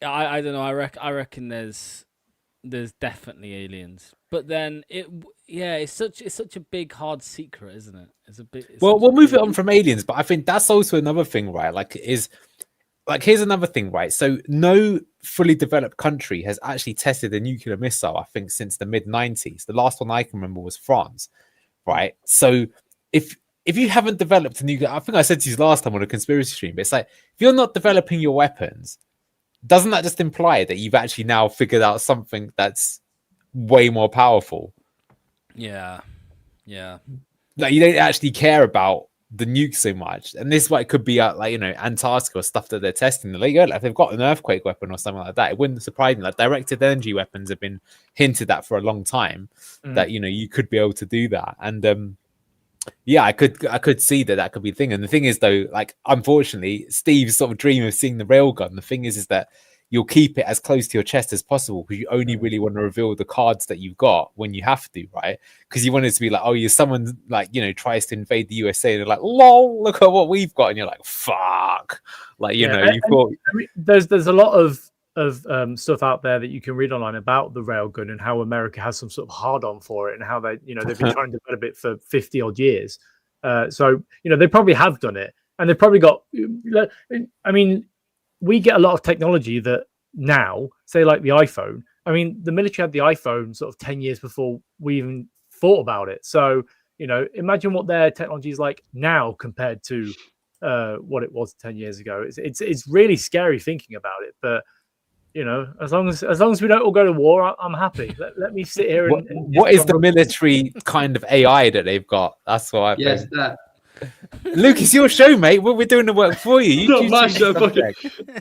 I don't know. I reckon there's definitely aliens, but then it's such a big hard secret, isn't it? Well, we'll move it on from aliens, but I think that's also another thing, right? Here's another thing, right? So no fully developed country has actually tested a nuclear missile, I think, since the mid-90s. The last one I can remember was France, right? So if you haven't developed a nuclear, I think I said to you last time on a conspiracy stream, but it's like, if you're not developing your weapons, doesn't that just imply that you've actually now figured out something that's way more powerful? Yeah. Like, you don't actually care about the nuke so much, and this is why it could be Antarctica or stuff that they're testing. Like, if they've got an earthquake weapon or something like that, it wouldn't surprise me. Like, directed energy weapons have been hinted at for a long time, that you could be able to do that. And I could see that could be a thing. And the thing is, though, like, unfortunately, Steve's sort of dream of seeing the railgun, the thing is that you'll keep it as close to your chest as possible, because you only really want to reveal the cards that you've got when you have to, right? Because you want it to be like, oh, you're someone, like, tries to invade the USA, and they're like, lol, look at what we've got, and you're like, fuck, like, you thought. I mean, there's a lot of stuff out there that you can read online about the railgun and how America has some sort of hard on for it, and how they've been trying to develop it for 50 odd years. So they probably have done it, and they've probably got. I mean, we get a lot of technology that now, say like the iPhone. I mean, the military had the iPhone sort of 10 years before we even thought about it. So imagine what their technology is like now compared to what it was 10 years ago. It's really scary thinking about it, but. As long as we don't all go to war, I'm happy. Let me sit here and what is the military kind of AI that they've got? That's what I think. Yes, that. Luke, it's your show, mate. We're doing the work for you. Not my show. Fucking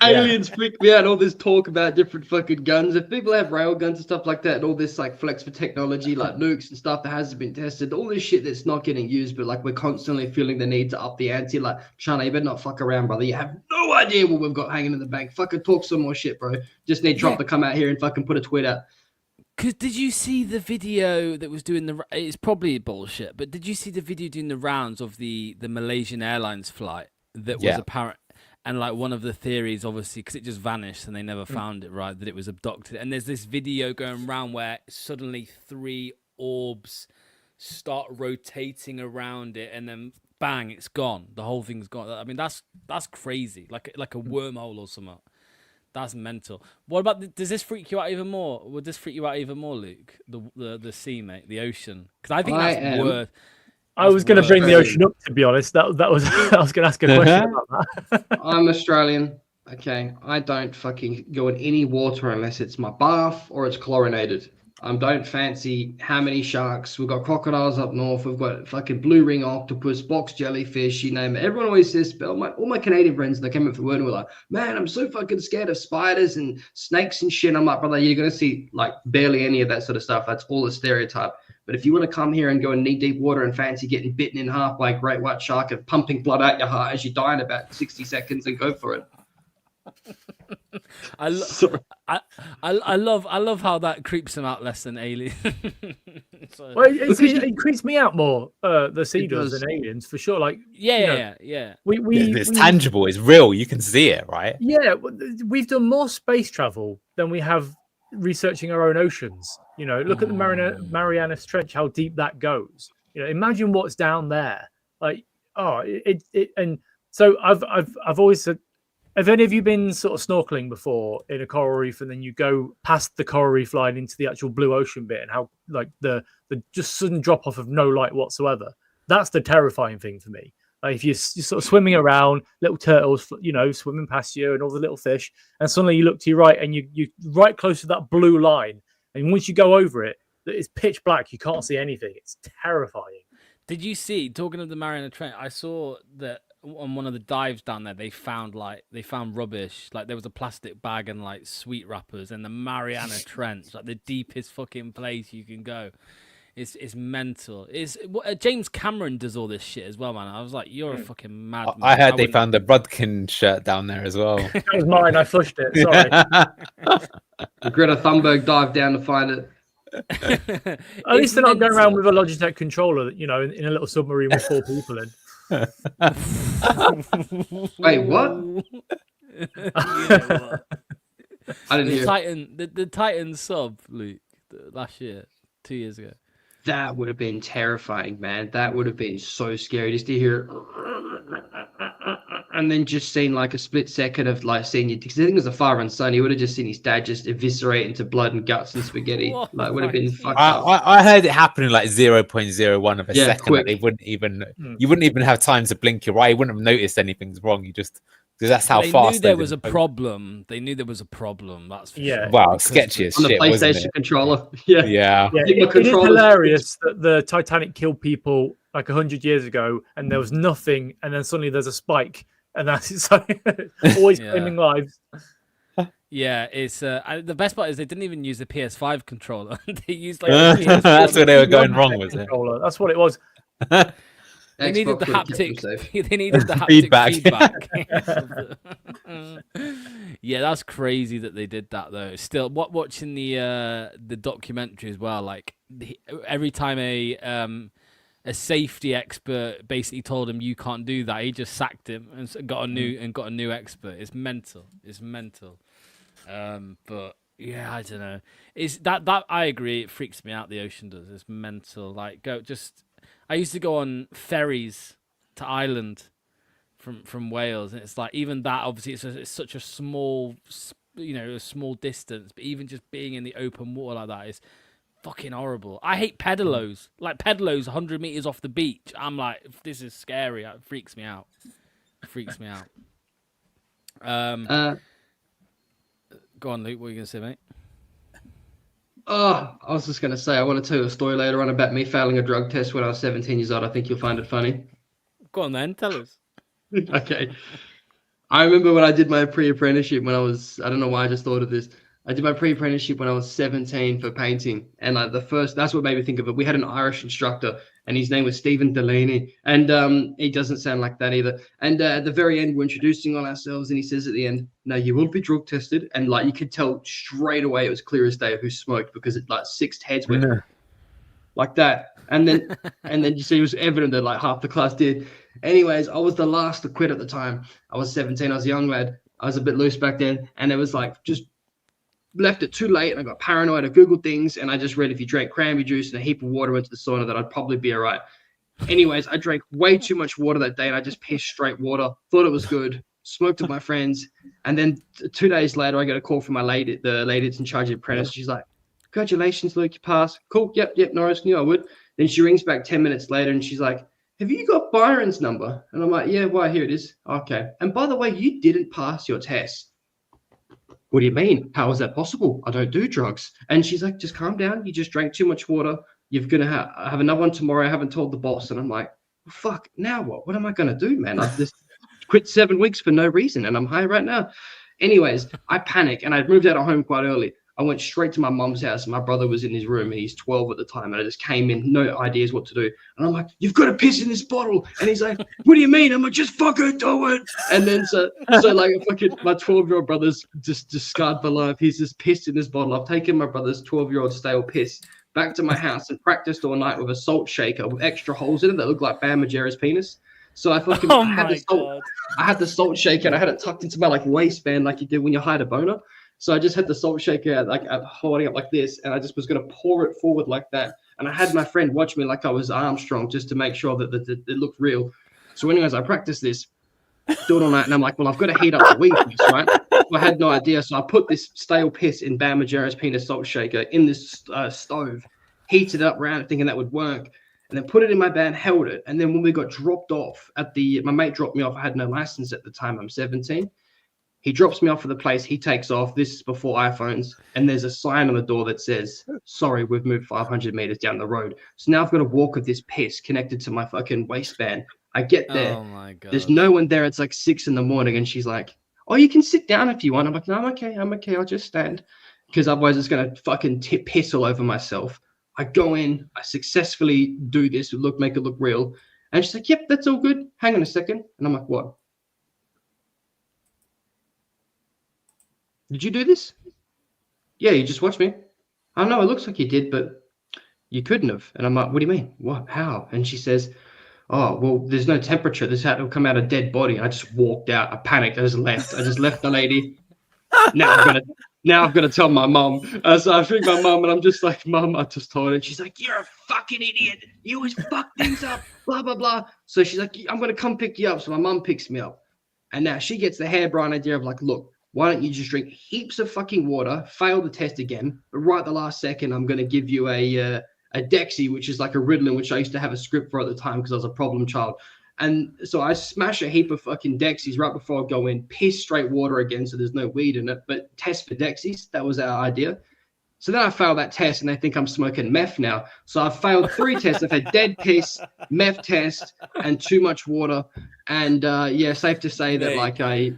aliens freak me out. All this talk about different fucking guns. If people have rail guns and stuff like that, and all this like flex for technology, like nukes and stuff that hasn't been tested, all this shit that's not getting used, but like we're constantly feeling the need to up the ante. Like, China, you better not fuck around, brother. You have no idea what we've got hanging in the bank. Fucking talk some more shit, bro. Just need Trump to come out here and fucking put a tweet out. Because did you see the video that was doing the? It's probably bullshit, but did you see the video doing the rounds of the Malaysian Airlines flight that was apparent? And like one of the theories, obviously, because it just vanished and they never found it, right? That it was abducted. And there's this video going around where suddenly 3 orbs start rotating around it, and then bang, it's gone. The whole thing's gone. I mean, that's crazy, like a wormhole or something. That's mental. What about? Does this freak you out even more? Would this freak you out even more, Luke? The sea, mate, the ocean. Because I think that's worth. I was going to bring the ocean up, to be honest. That was I was going to ask a question about that. I'm Australian. Okay, I don't fucking go in any water unless it's my bath or it's chlorinated. I don't fancy how many sharks. We've got crocodiles up north. We've got fucking blue ring octopus, box jellyfish, you name it. Everyone always says, all my Canadian friends that came up for word were like, man, I'm so fucking scared of spiders and snakes and shit. I'm like, brother, you're going to see like barely any of that sort of stuff. That's all a stereotype. But if you want to come here and go in knee-deep water and fancy getting bitten in half by a great white shark and pumping blood out your heart as you die in about 60 seconds, and go for it. I love how that creeps him out less than Alien. Well, it creeps me out more. The sea does than aliens for sure. Like yeah. It's tangible. It's real. You can see it, right? Yeah, we've done more space travel than we have researching our own oceans. Look at the Marianas Trench, how deep that goes. Imagine what's down there. Like, and so I've always said. Have any of you been sort of snorkeling before in a coral reef, and then you go past the coral reef line into the actual blue ocean bit, and how like the just sudden drop off of no light whatsoever? That's the terrifying thing for me. Like if you're sort of swimming around, little turtles, swimming past you, and all the little fish, and suddenly you look to your right, and you right close to that blue line, and once you go over it, it's pitch black. You can't see anything. It's terrifying. Did you see? Talking of the Mariana Trench, I saw that. On one of the dives down there, they found rubbish. Like there was a plastic bag and like sweet wrappers, and the Mariana Trench, like the deepest fucking place you can go. It's mental. James Cameron does all this shit as well, man. I was like, you're a fucking madman. I heard they found the Rudkin shirt down there as well. That was mine. I flushed it. Sorry. Greta Thunberg dived down to find it. At least they're not going around with a Logitech controller, in a little submarine with 4 people in. Wait, what? What? I didn't hear. The Titan sub, Luke, last year, 2 years ago. That would have been terrifying, man. That would have been so scary just to hear, and then just seeing like a split second of like seeing you. Because I think it was a father and son. He would have just seen his dad just eviscerate into blood and guts and spaghetti. What? Like would have been fucked up. I heard it happen in like 0.01 of a Yeah, second. quick. Like, you wouldn't even have time to blink your eye. You wouldn't have noticed anything's wrong. Because that's how They fast knew there was a problem. They knew there was a problem. That's for sure. Wow, Because sketchy as On the shit, wasn't PlayStation it? controller. Yeah. Yeah. Yeah, Take my it is controllers. hilarious that the Titanic killed people like 100 years ago, and there was nothing, and then suddenly there's a spike, and that's it. So always Yeah. claiming lives. Yeah, it's the best part is they didn't even use the PS5 controller. They used like the PS4 That's where they were going wrong, was it? Controller. That's what it was. They needed the Xbox would have kept them haptic. safe. They needed the haptic feedback. Yeah, that's crazy that they did that though. Still, watching the documentary as well. Like every time a safety expert basically told him you can't do that, he just sacked him and got a new expert. It's mental. It's mental. But yeah, I don't know. Is that I agree. It freaks me out. The ocean does. It's mental. Like I used to go on ferries to Ireland from Wales, and it's like even that. Obviously, it's such a small, a small distance. But even just being in the open water like that is fucking horrible. I hate pedalos. Like pedalos, 100 meters off the beach. I'm like, this is scary. It freaks me out. Go on, Luke. What are you gonna say, mate? Oh, I was just going to say, I want to tell you a story later on about me failing a drug test when I was 17 years old. I think you'll find it funny. Go on then. Tell us. Okay. I remember when I did my pre-apprenticeship when I don't know why I just thought of this. I did my pre-apprenticeship when I was 17 for painting. And like that's what made me think of it. We had an Irish instructor and his name was Stephen Delaney. And he doesn't sound like that either. And at the very end, we're introducing on ourselves and he says at the end, "Now you will be drug tested." And like you could tell straight away it was clear as day who smoked because it like 6 heads went like that. And then you see it was evident that like half the class did. Anyways, I was the last to quit at the time. I was 17. I was a young lad. I was a bit loose back then. And it was like just left it too late. And I got paranoid. I Googled things. And I just read if you drank cranberry juice and a heap of water into the sauna that I'd probably be all right. Anyways, I drank way too much water that day. And I just pissed straight water. Thought it was good. Smoked with my friends. And then 2 days later, I get a call from the lady that's in charge of the apprentice. She's like, "Congratulations, Luke, you passed." Cool. Yep, Norris, knew I would. Then she rings back 10 minutes later and she's like, "Have you got Byron's number?" And I'm like, "Yeah, why? Here it is." "Okay. And by the way, you didn't pass your test." "What do you mean? How is that possible? I don't do drugs." And she's like, "Just calm down. You just drank too much water. You're going to have another one tomorrow. I haven't told the boss." And I'm like, well, fuck, now what? What am I going to do, man? I've just quit 7 weeks for no reason and I'm high right now. Anyways, I panic and I'd moved out of home quite early. I went straight to my mom's house. My brother was in his room. He's 12 at the time. And I just came in, no ideas what to do. And I'm like, "You've got to piss in this bottle." And he's like, "What do you mean?" I'm like, "Just fucking do it." And then so like fucking my 12-year-old brother's just scarred for life. He's just pissed in this bottle. I've taken my brother's 12-year-old stale piss back to my house and practiced all night with a salt shaker with extra holes in it that looked like Bam Margera's penis. So I fucking I had the salt shaker and I had it tucked into my like waistband like you did when you hide a boner. So I just had the salt shaker like holding up like this, and I just was going to pour it forward like that. And I had my friend watch me like I was Armstrong just to make sure that it looked real. So anyways, I practiced this, do it all night, and I'm like, well, I've got to heat up the wing piece, right? I had no idea. So I put this stale piss in Bam Margera's penis salt shaker in this stove, heated it up around it thinking that would work, and then put it in my band, held it. And then when we got dropped off my mate dropped me off. I had no license at the time. I'm 17. He drops me off at the place. He takes off. This is before iPhones. And there's a sign on the door that says, "Sorry, we've moved 500 meters down the road." So now I've got to walk with this piss connected to my fucking waistband. I get there. Oh my God. There's no one there. It's like 6 a.m. and she's like, "Oh, you can sit down if you want." I'm like, "No, I'm okay. I'll just stand." Because otherwise it's going to fucking piss all over myself. I go in. I successfully do this. Make it look real. And she's like, "Yep, that's all good. Hang on a second." And I'm like, "What? Did you do this?" "Yeah, you just watched me." "Oh no, it looks like you did, but you couldn't have." And I'm like, "What do you mean? What? How?" And she says, "Oh, well, there's no temperature. This had to come out a dead body." I just walked out. I panicked. I just left. I just left the lady. Now I've got to tell my mom. So I think my mom, and I'm just like, "Mom, I just told her." And she's like, "You're a fucking idiot. You always fuck things up, blah, blah, blah." So she's like, "I'm going to come pick you up." So my mom picks me up. And now she gets the harebrained idea of like, "Look, why don't you just drink heaps of fucking water, fail the test again, but right at the last second, I'm going to give you a Dexy, which is like a Ritalin, which I used to have a script for at the time because I was a problem child." And so I smash a heap of fucking Dexies right before I go in, piss straight water again, so there's no weed in it, but test for Dexies. That was our idea. So then I failed that test, and they think I'm smoking meth now. So I've failed 3 tests. I've had dead piss, meth test, and too much water. And yeah, safe to say that like I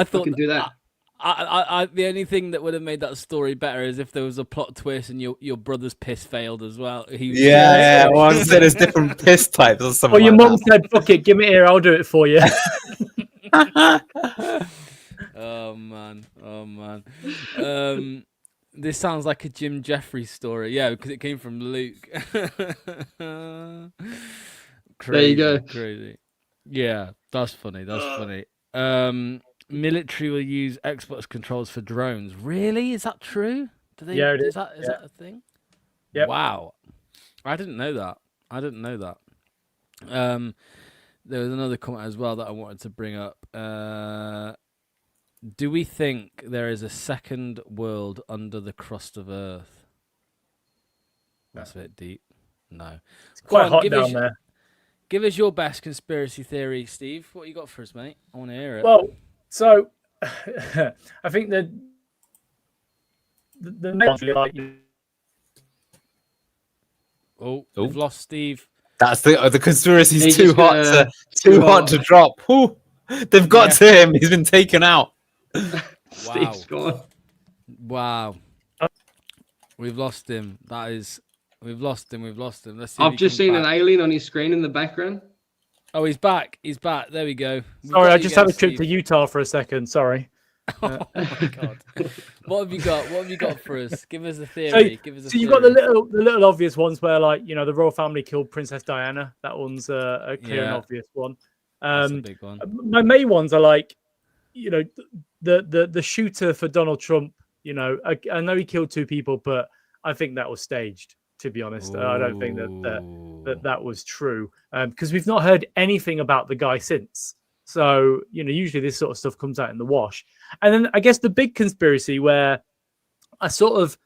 thought do that. The only thing that would have made that story better is if there was a plot twist and your brother's piss failed as well. Well, I said there's different piss types or something. Well, your like mum said, "Fuck it, give me here, I'll do it for you." Oh man. This sounds like a Jim Jeffries story. Yeah, because it came from Luke. Crazy, there you go. Crazy. Yeah, that's funny. Military will use Xbox controls for drones. Really? Is that true? Do they? Yeah, is that a thing? Yep. Wow. I didn't know that. There was another comment as well that I wanted to bring up. Do we think there is a second world under the crust of Earth? That's a bit deep. No. It's quite hot down there. Give us your best conspiracy theory, Steve. What you got for us, mate? I want to hear it. Well, so I think that the like. We've lost Steve. That's the conspiracy's He too just hot too hot to drop. Ooh, they've got to him. He's been taken out. Steve's gone. Wow. We've lost him. We've lost him. Let's see. I've just seen an alien on his screen in the background. Oh, he's back. There we go. Sorry, I just had a trip to Utah for a second. Sorry. Oh my god. What have you got for us? Give us a theory. So you've got the little obvious ones where, like, you know, the royal family killed Princess Diana. That one's a clear and obvious one. That's a big one. My main ones are like, you know, the shooter for Donald Trump. You know, I know he killed 2 people, but I think that was staged. To be honest, I don't think that was true because we've not heard anything about the guy since. So, you know, usually this sort of stuff comes out in the wash. And then I guess the big conspiracy where I don't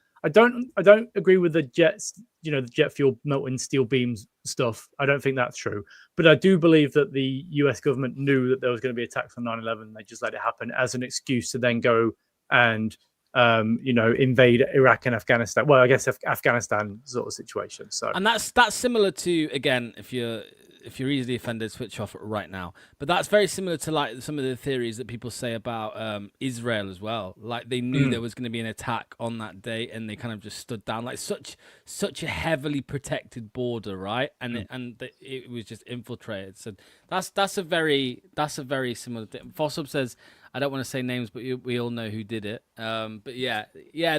agree with the jets, you know, the jet fuel melting steel beams stuff. I don't think that's true. But I do believe that the US government knew that there was going to be attacks on 9/11. They just let it happen as an excuse to then go and you know, invade Iraq and Afghanistan. Well, I guess Afghanistan sort of situation. So, and that's similar to, again, if you're easily offended, switch off right now. But that's very similar to like some of the theories that people say about Israel as well. Like they knew there was going to be an attack on that day, and they kind of just stood down. Like such a heavily protected border, right? And it was just infiltrated. So that's a very similar thing. Fossub says, I don't want to say names, but we all know who did it. But yeah,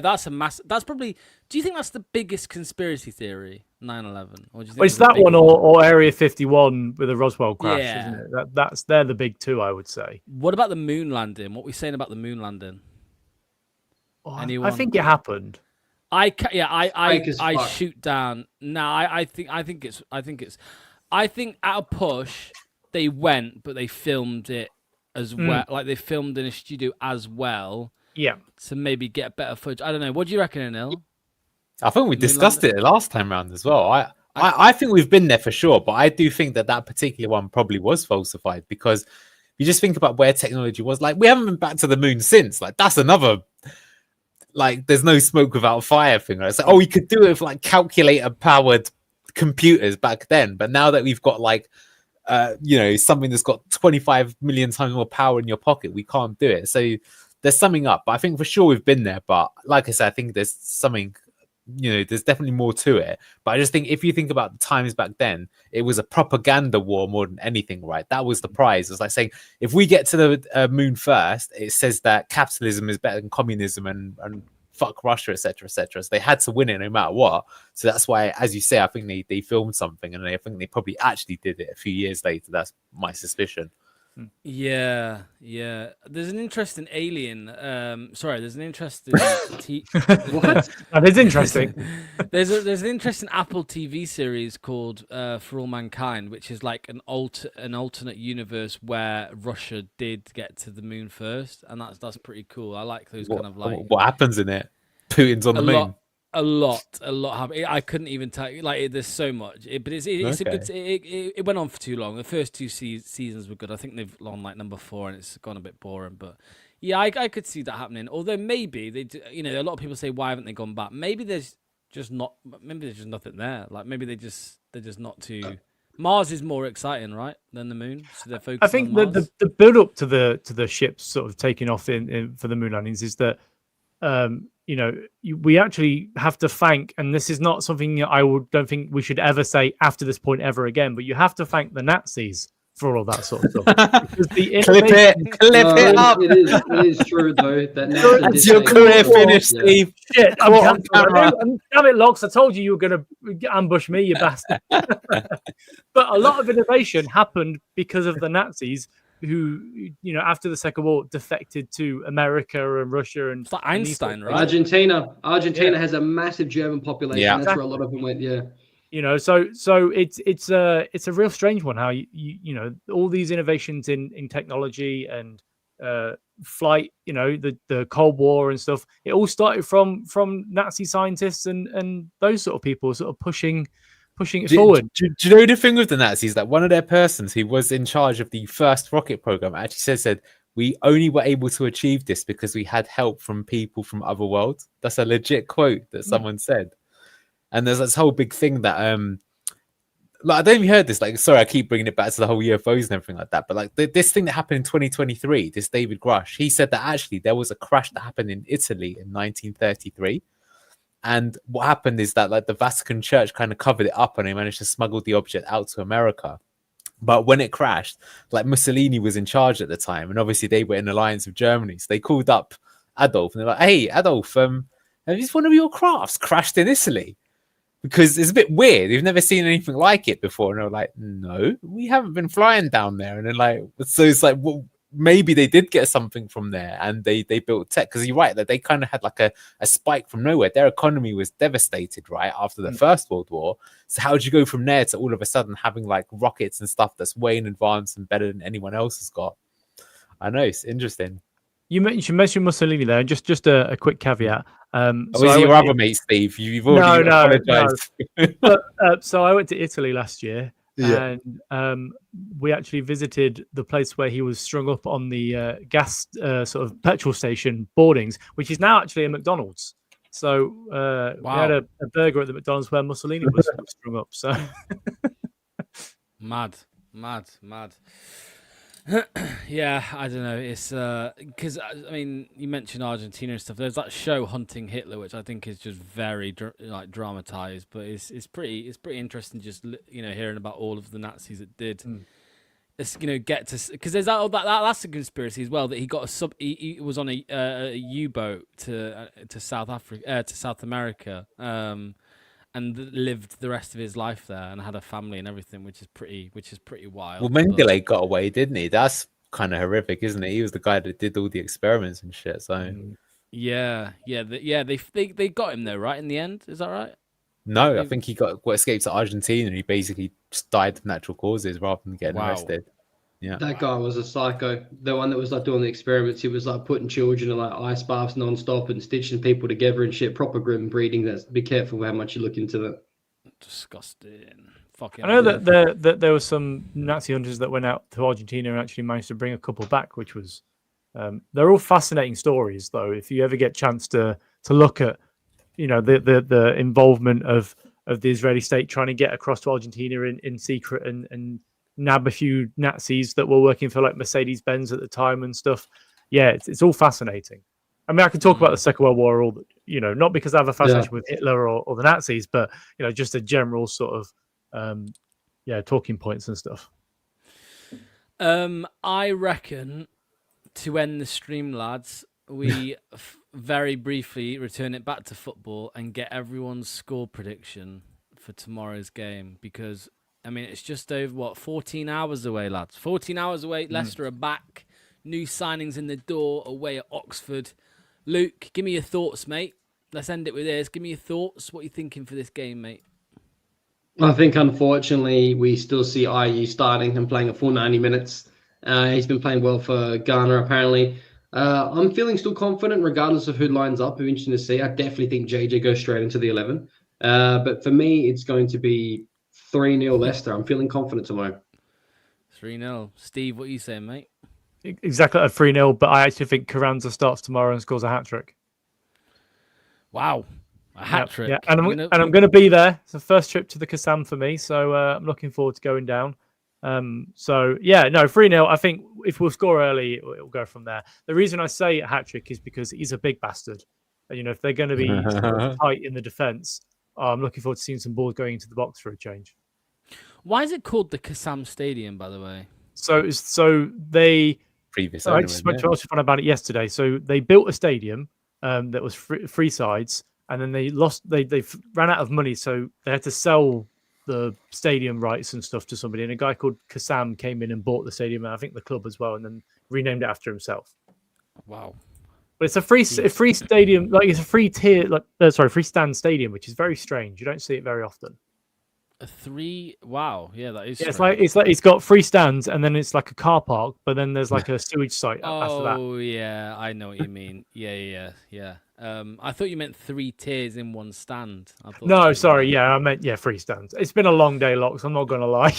that's a massive. That's probably. Do you think that's the biggest conspiracy theory, 9/11, or do you think it's that one or Area 51 with the Roswell crash? Yeah. Isn't it? They're the big 2, I would say. What about the moon landing? What are we saying about the moon landing? I think it happened. I shoot down. No, I think at a push they went, but they filmed it as well. Like they filmed in a studio as well. Yeah. To maybe get better footage. I don't know. What do you reckon, Anil? I think we discussed it last time round as well. I think we've been there for sure, but I do think that particular one probably was falsified because you just think about where technology was. Like we haven't been back to the moon since. Like that's another. Like there's no smoke without fire thing. Right? It's like, we could do it with like calculator powered computers back then, but now that we've got like you know, something that's got 25 million times more power in your pocket, we can't do it. So there's something up, but I think for sure we've been there. But like I said, I think there's something, you know, there's definitely more to it. But I just think if you think about the times back then, it was a propaganda war more than anything, right? That was the prize. It's like saying, if we get to the moon first, it says that capitalism is better than communism and fuck Russia, etc., etc. So they had to win it no matter what. So that's why, as you say, I think they filmed something, and I think they probably actually did it a few years later. That's my suspicion. Yeah. There's an interesting alien. There's an interesting. What? That is interesting. There's an interesting Apple TV series called For All Mankind, which is like an alternate universe where Russia did get to the moon first, and that's pretty cool. I like those kind of like What happens in it? Putin's on the moon. A lot happened. I couldn't even tell you. Like, there's so much. But it's a good. It went on for too long. The first two seasons were good. I think they've gone like number 4, and it's gone a bit boring. But yeah, I could see that happening. Although maybe they, a lot of people say, why haven't they gone back? Maybe there's just not. Maybe there's just nothing there. Like maybe they're just not too. Mars is more exciting, right, than the moon. So they're focused. I think on Mars. the build up to the ships sort of taking off in for the moon landings is that. We actually have to thank, and this is not something don't think we should ever say after this point ever again, but you have to thank the Nazis for all that sort of stuff. Because the clip it up. It is true though. That's your career finished, Steve. Shit, on camera. Damn it, Locks! I told you were going to ambush me, you bastard. But a lot of innovation happened because of the Nazis, who, after the Second War, defected to America and Russia and it's like Einstein, right? Argentina has a massive German population. Yeah. That's where a lot of them went. Yeah. So it's a real strange one how you all these innovations in technology and flight, the Cold War and stuff. It all started from Nazi scientists and those sort of people sort of pushing it forward. Do you know the thing with the Nazis? That one of their persons who was in charge of the first rocket program actually said, we only were able to achieve this because we had help from people from other worlds. That's a legit quote that someone said. And there's this whole big thing that I don't know if you heard this. Like, sorry, I keep bringing it back to the whole UFOs and everything like that. But like this thing that happened in 2023, this David Grush, he said that actually there was a crash that happened in Italy in 1933. And what happened is that like the Vatican Church kind of covered it up, and they managed to smuggle the object out to America. But when it crashed, like Mussolini was in charge at the time, and obviously they were in alliance with Germany. So they called up Adolf, and they're like, "Hey, Adolf, have one of your crafts crashed in Italy?" Because it's a bit weird. You've never seen anything like it before. And they're like, "No, we haven't been flying down there." And then so it's like, well, maybe they did get something from there, and they built tech. Because you're right that they kind of had like a spike from nowhere. Their economy was devastated right after the First World War. So how did you go from there to all of a sudden having like rockets and stuff that's way in advance and better than anyone else has got? I know, it's interesting. You mentioned Mussolini there. Just a quick caveat. Is your other mate, Steve? You've already apologized. No. But, so I went to Italy last year. Yeah. And we actually visited the place where he was strung up on the gas sort of petrol station boardings, which is now actually a McDonald's. So we had a burger at the McDonald's where Mussolini was strung up. So mad. Yeah, I don't know. It's because I mean, you mentioned Argentina and stuff. There's that show Hunting Hitler, which I think is just very dramatized, but it's pretty interesting. Just hearing about all of the Nazis that did. It's get to, because there's that's a conspiracy as well, that he got he was on a U-boat to South Africa to South America. And lived the rest of his life there, and had a family and everything, which is pretty wild. Well, Mengele got away, didn't he? That's kind of horrific, isn't it? He was the guy that did all the experiments and shit. So they got him there, right? In the end, is that right? No, I think he escaped to Argentina, and he basically just died of natural causes rather than getting arrested. Yeah, that guy was a psycho. The one that was like doing the experiments, he was like putting children in like ice baths non-stop and stitching people together and shit. Proper grim breeding. Be careful how much you look into that. Disgusting. Fucking. I know that there were some Nazi hunters that went out to Argentina and actually managed to bring a couple back, which was they're all fascinating stories. Though, if you ever get a chance to look at the involvement of the Israeli state trying to get across to Argentina in secret and nab a few Nazis that were working for like Mercedes-Benz at the time and stuff. Yeah, it's all fascinating. I mean, I can talk about the Second World War, not because I have a fascination with Hitler or the Nazis, but just a general sort of talking points and stuff. I reckon, to end the stream, lads, we very briefly return it back to football and get everyone's score prediction for tomorrow's game? Because, I mean, it's just over, 14 hours away, lads. 14 hours away. Leicester are back. New signings in the door away at Oxford. Luke, give me your thoughts, mate. Let's end it with this. Give me your thoughts. What are you thinking for this game, mate? I think, unfortunately, we still see IU starting and playing a full 90 minutes. He's been playing well for Ghana, apparently. I'm feeling still confident, regardless of who lines up. It'll be interesting to see. I definitely think JJ goes straight into the 11. But for me, it's going to be 3-0 Leicester. I'm feeling confident tomorrow. 3-0. Steve, what are you saying, mate? Exactly a 3-0, but I actually think Carranza starts tomorrow and scores a hat-trick. Wow. A hat-trick. Yeah. And I'm going to be there. It's the first trip to the Kassam for me, so I'm looking forward to going down. 3-0. I think if we'll score early, it'll go from there. The reason I say a hat-trick is because he's a big bastard. And, if they're going to be tight in the defence, I'm looking forward to seeing some balls going into the box for a change. Why is it called the Kassam Stadium, by the way? So they... Previous I just spoke to Oxford about it yesterday. So they built a stadium that was free sides, and then they ran out of money, so they had to sell the stadium rights and stuff to somebody. And a guy called Kassam came in and bought the stadium, and I think the club as well, and then renamed it after himself. Wow! But it's a free stadium, like it's a free stand stadium, which is very strange. You don't see it very often. Wow, yeah, that is. Yeah, it's got free stands, and then it's like a car park, but then there's like a sewage site after that. Oh yeah, I know what you mean. Yeah. I thought you meant 3 tiers in one stand. No, sorry. Yeah, I meant free stands. It's been a long day, Locks. I'm not gonna lie.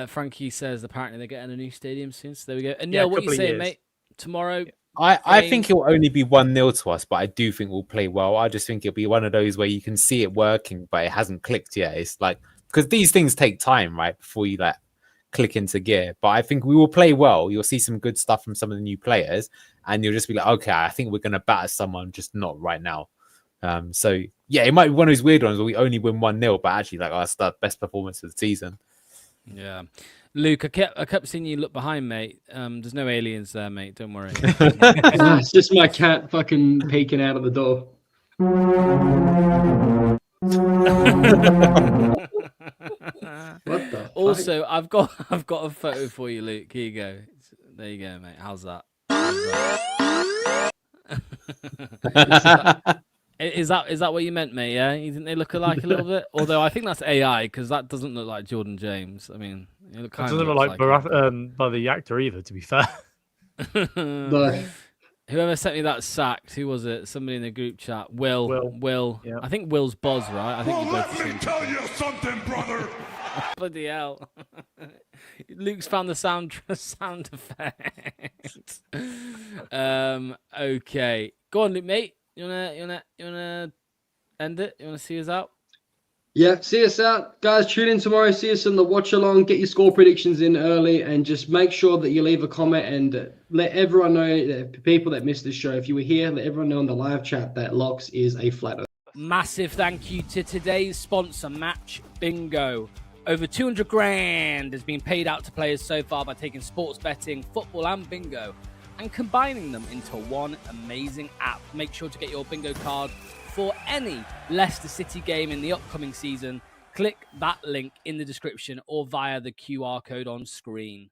Frankie says apparently they're getting a new stadium soon. So there we go. And Neil, what are you saying, mate? Tomorrow. I think it'll only be 1-0 to us, but I do think we'll play well. I just think it'll be one of those where you can see it working, but it hasn't clicked yet. It's like, because these things take time, right? Before you click into gear. But I think we will play well. You'll see some good stuff from some of the new players, and you'll just be like, okay, I think we're going to batter someone, just not right now. So yeah, it might be one of those weird ones where we only win 1-0, but actually that's the best performance of the season. Yeah. Luke, I kept seeing you look behind, mate. There's no aliens there, mate. Don't worry. It's just my cat fucking peeking out of the door. What the Also, I've got a photo for you, Luke. Here you go. There you go, mate. How's that? Is that what you meant, mate? Yeah, you think they look alike a little bit? Although I think that's AI because that doesn't look like Jordan James. I mean, it doesn't look like by the actor either. To be fair, But whoever sent me that sacked, who was it? Somebody in the group chat. Will. Yeah. I think Will's Boz, right? I think you both Let me tell you something, brother. Bloody hell. Luke's found the sound effect. Okay. Go on, Luke, mate. You wanna end it? You wanna see us out? yeah, see us out. Guys, tune in tomorrow. See us in the watch along. Get your score predictions in early and just make sure that you leave a comment and let everyone know, that people that missed the show, if you were here, let everyone know in the live chat that Locks is a flat earth. Massive thank you to today's sponsor, Match Bingo. Over 200 grand has been paid out to players so far by taking sports betting, football and bingo and combining them into one amazing app. Make sure to get your bingo card for any Leicester City game in the upcoming season. Click that link in the description or via the QR code on screen.